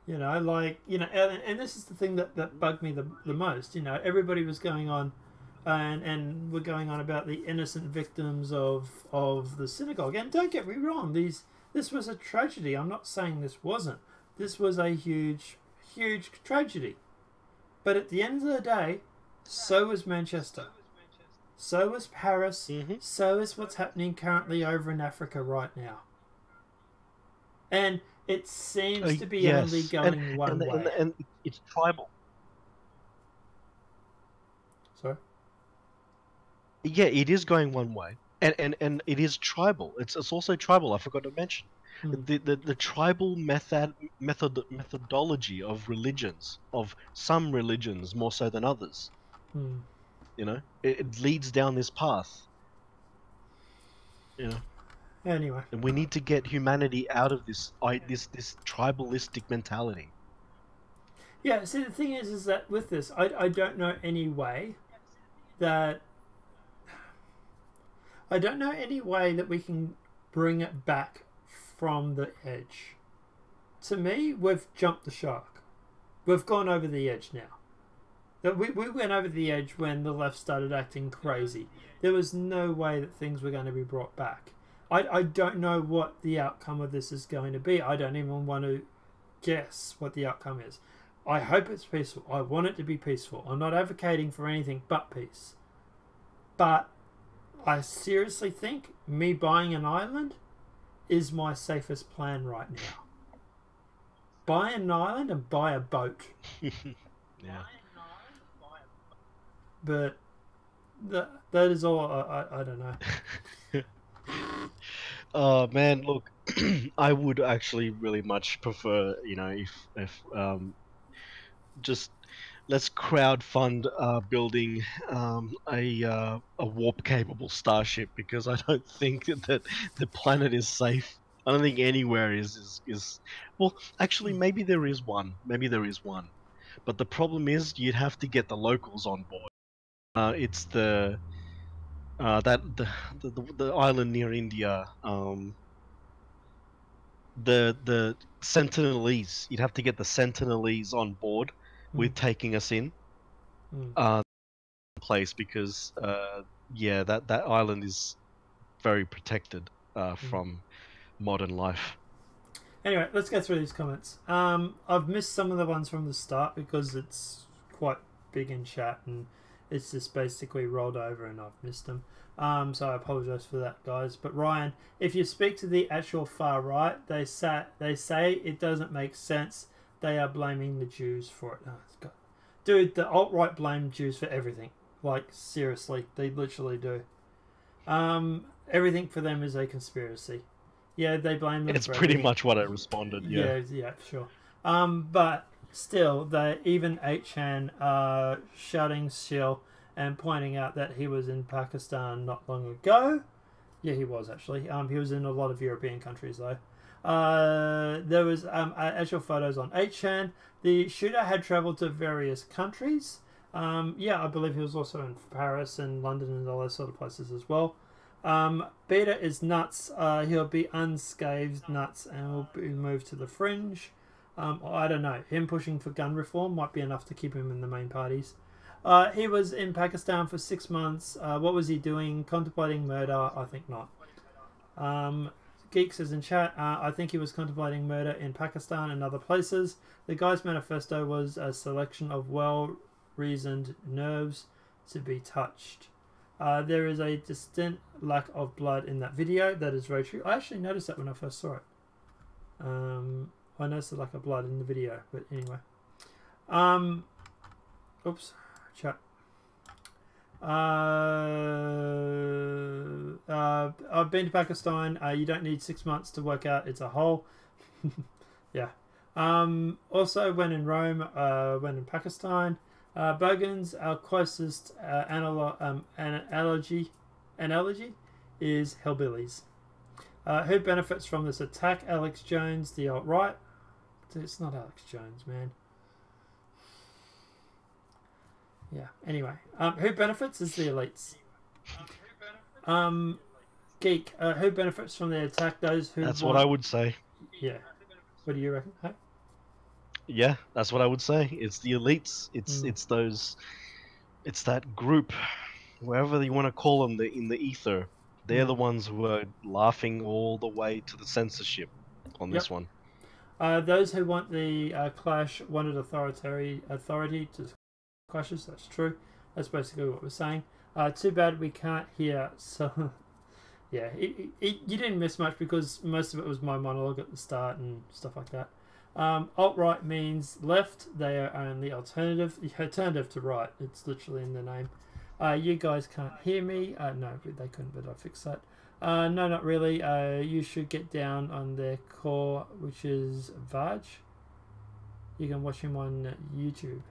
And this is the thing that bugged me the most. Everybody was going on and we're going on about the innocent victims of the synagogue. And don't get me wrong, this was a tragedy. I'm not saying this wasn't. This was a huge, huge tragedy. But at the end of the day, so was Manchester. So was Paris. So is what's happening currently over in Africa right now. And it seems to be only going one way. And it's tribal. Sorry? Yeah, it is going one way. And it is tribal. It's also tribal, I forgot to mention. The tribal methodology of religions, of some religions more so than others. You know, it leads down this path. You know, Anyway. and we need to get humanity out of this this tribalistic mentality. Yeah, see, the thing is that with this, I don't know any way that... I don't know any way that we can bring it back from the edge. To me, we've jumped the shark. We've gone over the edge now. We went over the edge when the left started acting crazy. There was no way that things were going to be brought back. I don't know what the outcome of this is going to be. I don't even want to guess what the outcome is. I hope it's peaceful. I want it to be peaceful. I'm not advocating for anything but peace. But I seriously think me buying an island is my safest plan right now. Buy an island and buy a boat. Yeah. But that is all. I don't know. Oh man, look, I would actually really much prefer, you know, if just let's crowdfund building a warp capable starship, because I don't think that the planet is safe. I don't think anywhere is well, actually maybe there is one. Maybe there is one. But the problem is you'd have to get the locals on board. It's the the island near India, the Sentinelese. You'd have to get the Sentinelese on board with taking us in. Place, because yeah, that island is very protected from modern life. Anyway, let's go through these comments. I've missed some of the ones from the start because it's quite big in chat and it's just basically rolled over and I've missed them. So I apologise for that, guys. But Ryan, if you speak to the actual far right, they say it doesn't make sense. They are blaming the Jews for it. Oh, God. Dude, the alt-right blame Jews for everything. Like, seriously, they literally do. Everything for them is a conspiracy. Yeah, they blame them. It's for pretty everything. much what I responded. Yeah, sure. But still, they even H-Han shouting shill and pointing out that he was in Pakistan not long ago. Yeah, he was actually. He was in a lot of European countries though. There was actual photos on H-Han. The shooter had travelled to various countries. Yeah, I believe he was also in Paris and London and all those sort of places as well. Beta is nuts. He'll be unscathed nuts and will be moved to the fringe. I don't know. Him pushing for gun reform might be enough to keep him in the main parties. He was in Pakistan for 6 months. What was he doing? Contemplating murder? I think not. Geek says in chat, I think he was contemplating murder in Pakistan and other places. The guy's manifesto was a selection of well-reasoned nerves to be touched. There is a distinct lack of blood in that video. That is very true. I actually noticed that when I first saw it. I noticed the lack of blood in the video, but anyway. Oops, chat. I've been to Pakistan. You don't need 6 months to work out it's a hole. Yeah. Also, when in Rome, when in Pakistan, Bogans, our closest analogy is hillbillies. Who benefits from this attack? Alex Jones, the alt-right. It's not Alex Jones, man. Yeah, anyway. Who benefits is the elites. Geek, who benefits from the attack? Those who That's what I would say. Yeah. What do you reckon? Hey? Yeah, that's what I would say. It's the elites. It's those. It's that group, wherever you want to call them, in the ether. They're the ones who are laughing all the way to the censorship on this one. Those who want the clash wanted authority to clashes. That's true. That's basically what we're saying. Too bad we can't hear. So, yeah, you didn't miss much because most of it was my monologue at the start and stuff like that. Alt-right means left. They are only alternative to right. It's literally in the name. You guys can't hear me. No, they couldn't, but I fixed that. No, not really. You should get down on their core, which is Vaj. You can watch him on YouTube.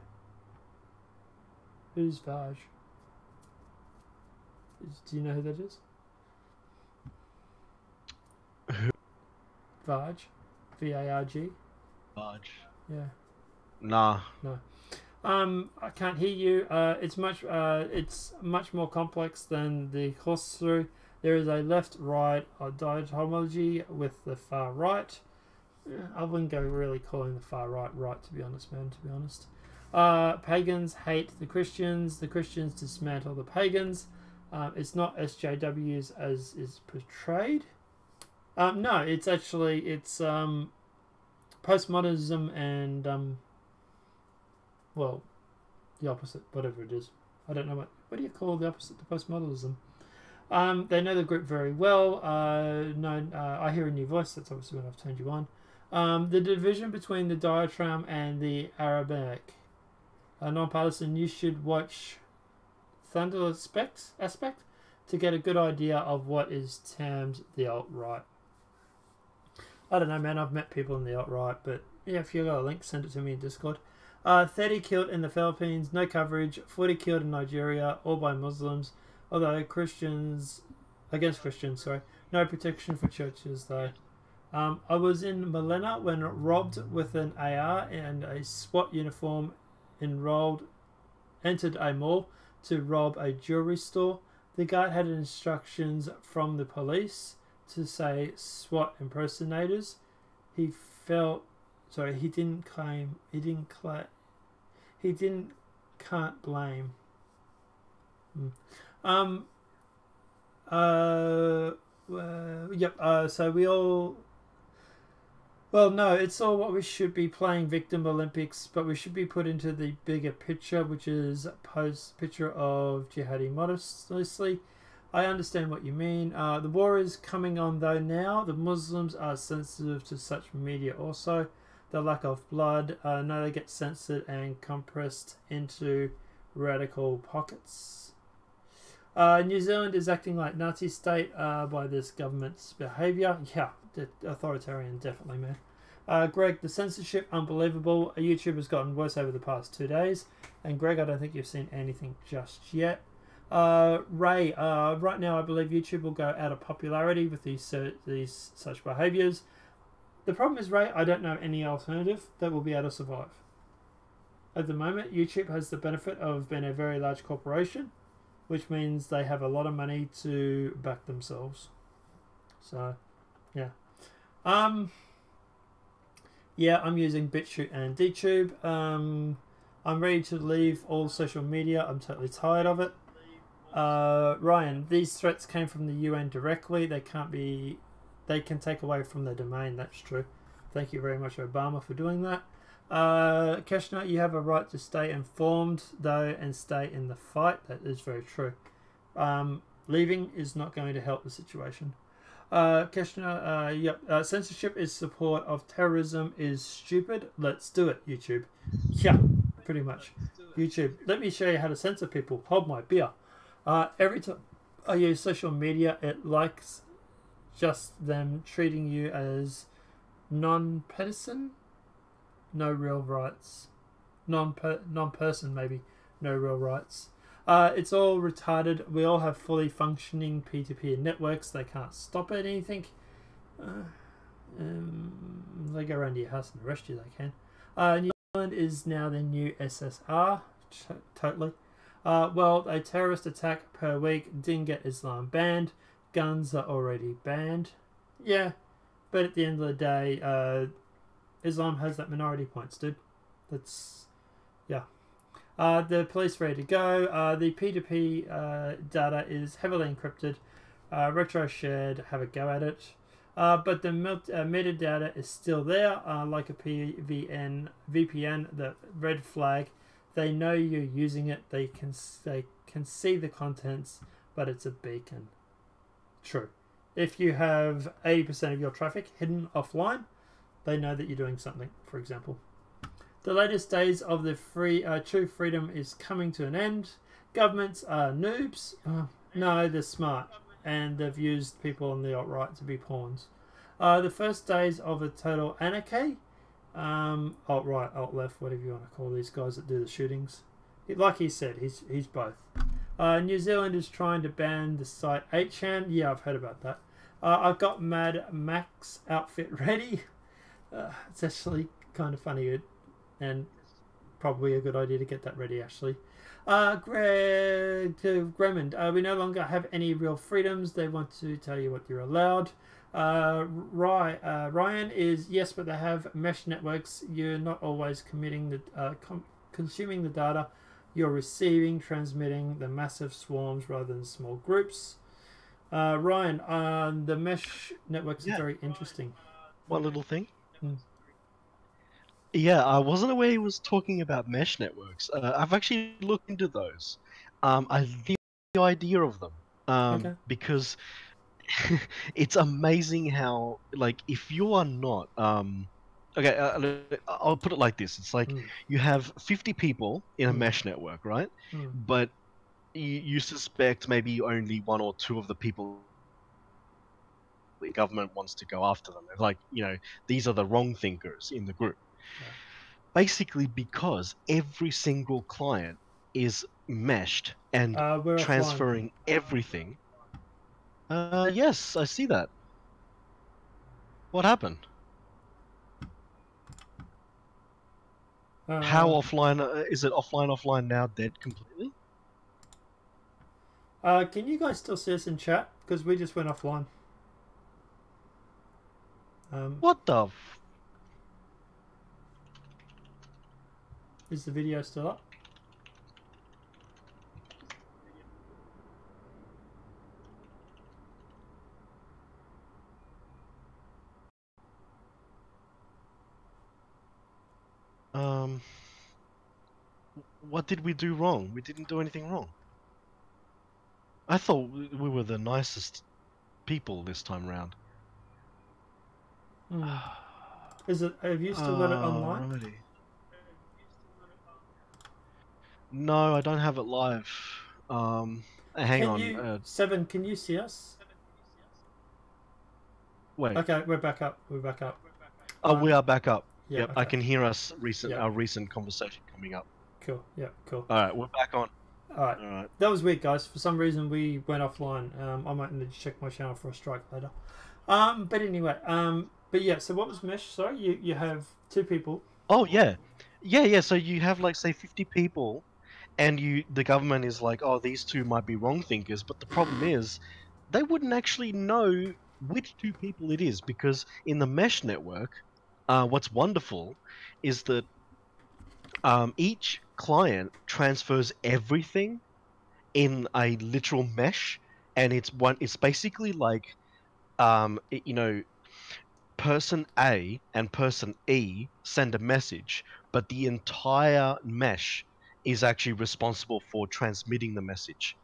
Who's Vaj? Do you know who that is? Who? Varg. V-A-R-G. Varg. Yeah. Nah. No. I can't hear you. It's much more complex than the course through. There is a left-right dichotomy with the far right. I wouldn't go really calling the far right, to be honest, man. To be honest, pagans hate the Christians dismantle the pagans. It's not SJWs as is portrayed. No, it's postmodernism and well, the opposite, whatever it is. I don't know what do you call the opposite to postmodernism? They know the group very well. I hear a new voice. That's obviously when I've turned you on. The division between the diatribe and the Arabic. Non-partisan, you should watch Thunder aspect to get a good idea of what is termed the alt-right. I don't know, man. I've met people in the alt-right, but yeah, if you got a link, send it to me in Discord. 30 killed in the Philippines, no coverage. 40 killed in Nigeria, all by Muslims. Although against Christians, sorry. No protection for churches, though. I was in Milena when robbed with an AR and a SWAT uniform entered a mall to rob a jewelry store. The guard had instructions from the police to say SWAT impersonators. He can't blame. So we all. Well, no, it's all what we should be playing Victim Olympics, but we should be put into the bigger picture, which is picture of jihadi modestly. I understand what you mean. The war is coming on though now. The Muslims are sensitive to such media also. The lack of blood. No, they get censored and compressed into radical pockets. New Zealand is acting like Nazi state by this government's behaviour. Yeah, authoritarian, definitely, man. Greg, the censorship, unbelievable. YouTube has gotten worse over the past 2 days. And Greg, I don't think you've seen anything just yet. Ray, right now I believe YouTube will go out of popularity with these such behaviours. The problem is, Ray, I don't know any alternative that will be able to survive. At the moment, YouTube has the benefit of being a very large corporation, which means they have a lot of money to back themselves. So, yeah. Yeah, I'm using BitChute and DTube. I'm ready to leave all social media. I'm totally tired of it. Ryan, these threats came from the UN directly. They can take away from their domain. That's true. Thank you very much, Obama, for doing that. Keshner, you have a right to stay informed, though, and stay in the fight. That is very true. Leaving is not going to help the situation. Keshner, censorship is support of terrorism is stupid. Let's do it, YouTube. Yeah, pretty much. YouTube, let me show you how to censor people. Hold my beer. Every time I use social media, it likes just them treating you as non-person, no real rights. Non-person, maybe, no real rights. It's all retarded. We all have fully functioning peer-to-peer networks. They can't stop anything. They go around to your house and arrest you, they can. New Zealand is now the new SSR. Totally. Well, a terrorist attack per week didn't get Islam banned. Guns are already banned. Yeah, but at the end of the day, Islam has that minority points, dude. That's, yeah. The police ready to go. The P2P data is heavily encrypted. Retro shared, have a go at it. But the metadata is still there, like a VPN, the red flag. They know you're using it. They can see the contents, but it's a beacon. True. If you have 80% of your traffic hidden offline, they know that you're doing something, for example. The latest days of the true freedom is coming to an end. Governments are noobs. No, they're smart. And they've used people on the alt-right to be pawns. The first days of a total anarchy. Alt-right, alt-left, whatever you want to call these guys that do the shootings. Like he said, he's both. New Zealand is trying to ban the site 8chan. Yeah, I've heard about that. I've got Mad Max outfit ready. It's actually kind of funny and probably a good idea to get that ready, actually. Gremond, we no longer have any real freedoms. They want to tell you what you're allowed. Ryan is, yes, but they have mesh networks. You're not always consuming the data. You're receiving, transmitting the massive swarms rather than small groups. Ryan, the mesh networks are very interesting. One little thing. Hmm. Yeah, I wasn't aware he was talking about mesh networks. I've actually looked into those. I like the idea of them. Okay. Because it's amazing how, like, if you are not okay, I'll put it like this. It's like you have 50 people in a mesh network, right? But you suspect maybe only one or two of the people the government wants to go after them. Like, these are the wrong thinkers in the group. Yeah. Basically because every single client is meshed and transferring everything. Yes, I see that. What happened? How offline is it? Offline now, dead completely? Can you guys still see us in chat? Because we just went offline. What the? Is the video still up? What did we do wrong? We didn't do anything wrong. I thought we were the nicest people this time round. Is it? Have you still got it online? Righty. No, I don't have it live. Hang on. Seven, can you see us? Wait. Okay, we're back up. We're back up. Oh, we are back up. Yeah, yep, okay. I can hear us. Our recent conversation coming up. Cool. Yeah, cool. All right, we're back on. All right. That was weird, guys. For some reason, we went offline. I might need to check my channel for a strike later. But anyway, but yeah. So what was mesh? Sorry, you have two people. Oh yeah. So you have, like, say 50 people, and the government is like, oh, these two might be wrong thinkers, but the problem is, they wouldn't actually know which two people it is, because in the mesh network, what's wonderful is that each client transfers everything in a literal mesh, and it's basically like, person A and person E send a message, but the entire mesh is actually responsible for transmitting the message,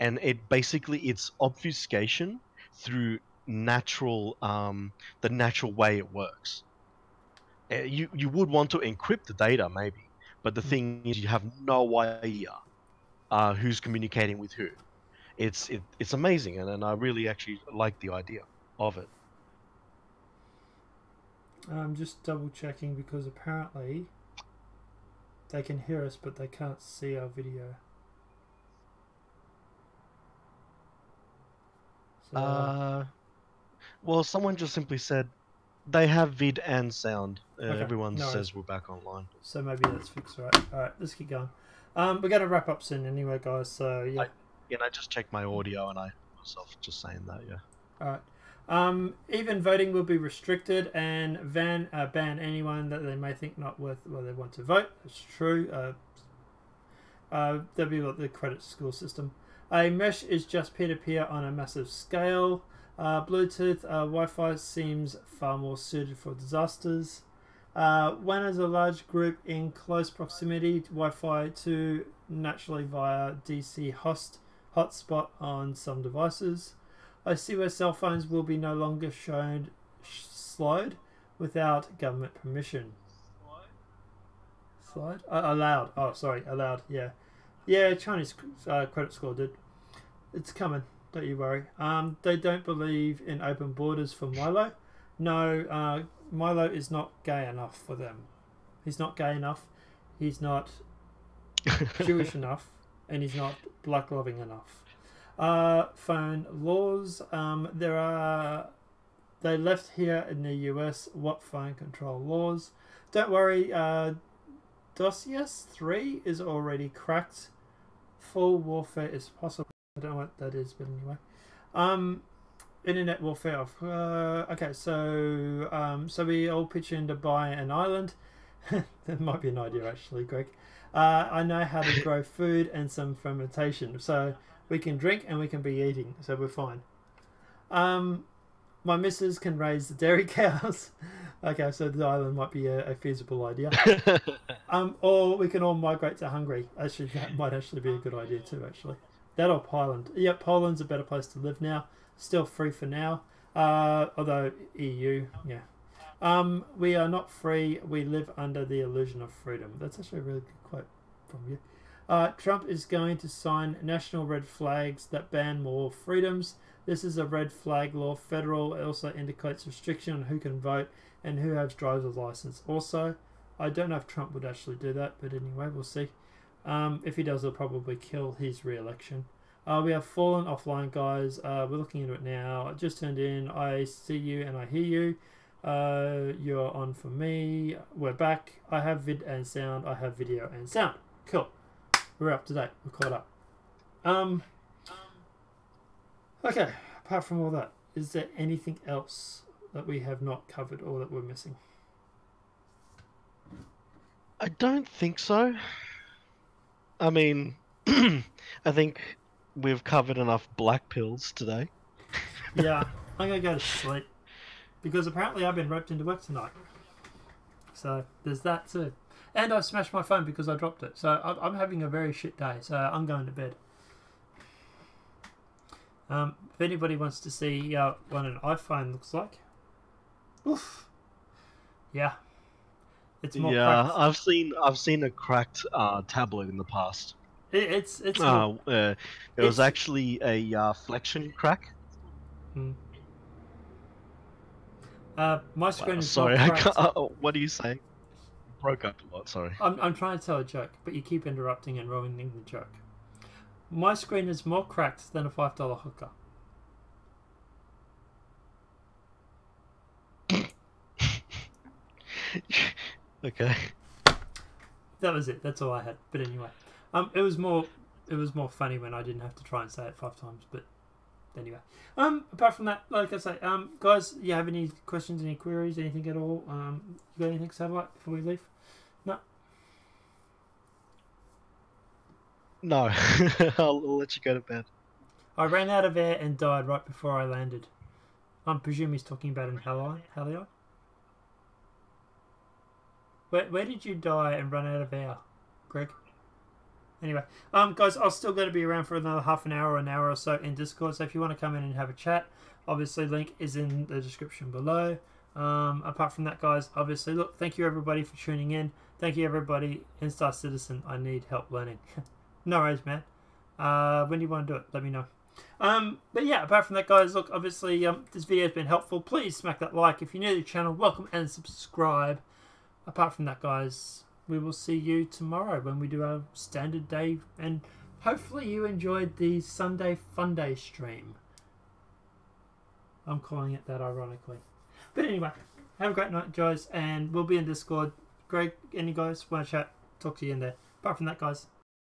and it's obfuscation through natural the natural way it works. You would want to encrypt the data maybe, but the thing is, you have no idea who's communicating with who. It's amazing, and I really actually like the idea of it. I'm just double checking because apparently they can hear us, but they can't see our video. So, well, someone just simply said they have vid and sound. Okay, Everyone says we're back online. So maybe that's fixed, right? All right, let's keep going. We're going to wrap up soon anyway, guys. So yeah. I just checked my audio, and I myself just saying that. Yeah. All right. Even voting will be restricted, and ban anyone that they may think not worth they want to vote. That's true. That'll be what the credit score system. A mesh is just peer-to-peer on a massive scale. Bluetooth, Wi-Fi seems far more suited for disasters. When as a large group in close proximity, Wi-Fi 2 naturally via DC hotspot on some devices. I see where cell phones will be no longer shown slide without government permission. Slide? Allowed. Oh, sorry, allowed. Yeah. Yeah, Chinese credit score, dude. It's coming. Don't you worry. They don't believe in open borders for Milo. No, Milo is not gay enough for them. He's not gay enough. He's not Jewish enough. and he's not black loving enough. Phone laws. They left here in the US. What phone control laws? Don't worry. DOS 3 is already cracked. Full warfare is possible. I don't know what that is, but anyway. Internet warfare. Okay, so we all pitch in to buy an island. That might be an idea, actually, Greg. I know how to grow food and some fermentation, so we can drink and we can be eating, so we're fine. My missus can raise the dairy cows. Okay, so the island might be a feasible idea. Or we can all migrate to Hungary. Actually, that might actually be a good idea too, actually. That or Poland. Yeah, Poland's a better place to live now. Still free for now. Although EU, yeah. We are not free. We live under the illusion of freedom. That's actually a really good quote from you. Trump is going to sign national red flags that ban more freedoms. This is a red flag law. Federal. It also indicates restriction on who can vote and who has driver's license. Also, I don't know if Trump would actually do that, but anyway, we'll see. If he does, it'll probably kill his re-election. We have fallen offline, guys. We're looking into it now. I just turned in. I see you and I hear you. You're on for me. We're back. I have vid and sound. I have video and sound. Cool. We're up to date. We're caught up. Okay. Apart from all that, is there anything else that we have not covered or that we're missing? I don't think so. I mean, I think we've covered enough black pills today. Yeah, I'm going to go to sleep. Because apparently I've been roped into work tonight. So there's that too. And I've smashed my phone because I dropped it. So I'm having a very shit day. So I'm going to bed. If anybody wants to see what an iPhone looks like. Oof. Yeah. It's more cracked. I've seen a cracked tablet in the past. It was actually a flexion crack. My screen is sorry, not I cracked. can't, what are you saying? Broke up a lot. Sorry. I'm trying to tell a joke, but you keep interrupting and ruining the joke. My screen is more cracked than a $5 hooker. Okay. That was it. That's all I had. But anyway, it was more funny when I didn't have to try and say it 5 times. But anyway, apart from that, like I say, guys, you have any questions, any queries, anything at all? You got anything, Satellite, before we leave? No. No, I'll let you go to bed. I ran out of air and died right before I landed. I presume he's talking about in Halio. Where did you die and run out of air, Greg? Anyway, guys, I'm still going to be around for another half an hour or an hour or so in Discord. So if you want to come in and have a chat, obviously link is in the description below. Apart from that, guys, obviously, look, thank you everybody for tuning in. Thank you everybody. Instar Citizen, I need help learning. No worries, man. When do you want to do it? Let me know. But yeah, apart from that, guys, look, obviously, this video has been helpful. Please smack that like. If you're new to the channel, welcome and subscribe. Apart from that, guys, we will see you tomorrow when we do our standard day. And hopefully you enjoyed the Sunday Fun Day stream. I'm calling it that ironically. But anyway, have a great night, guys. And we'll be in Discord. Greg, any guys want to chat? Talk to you in there. Apart from that, guys,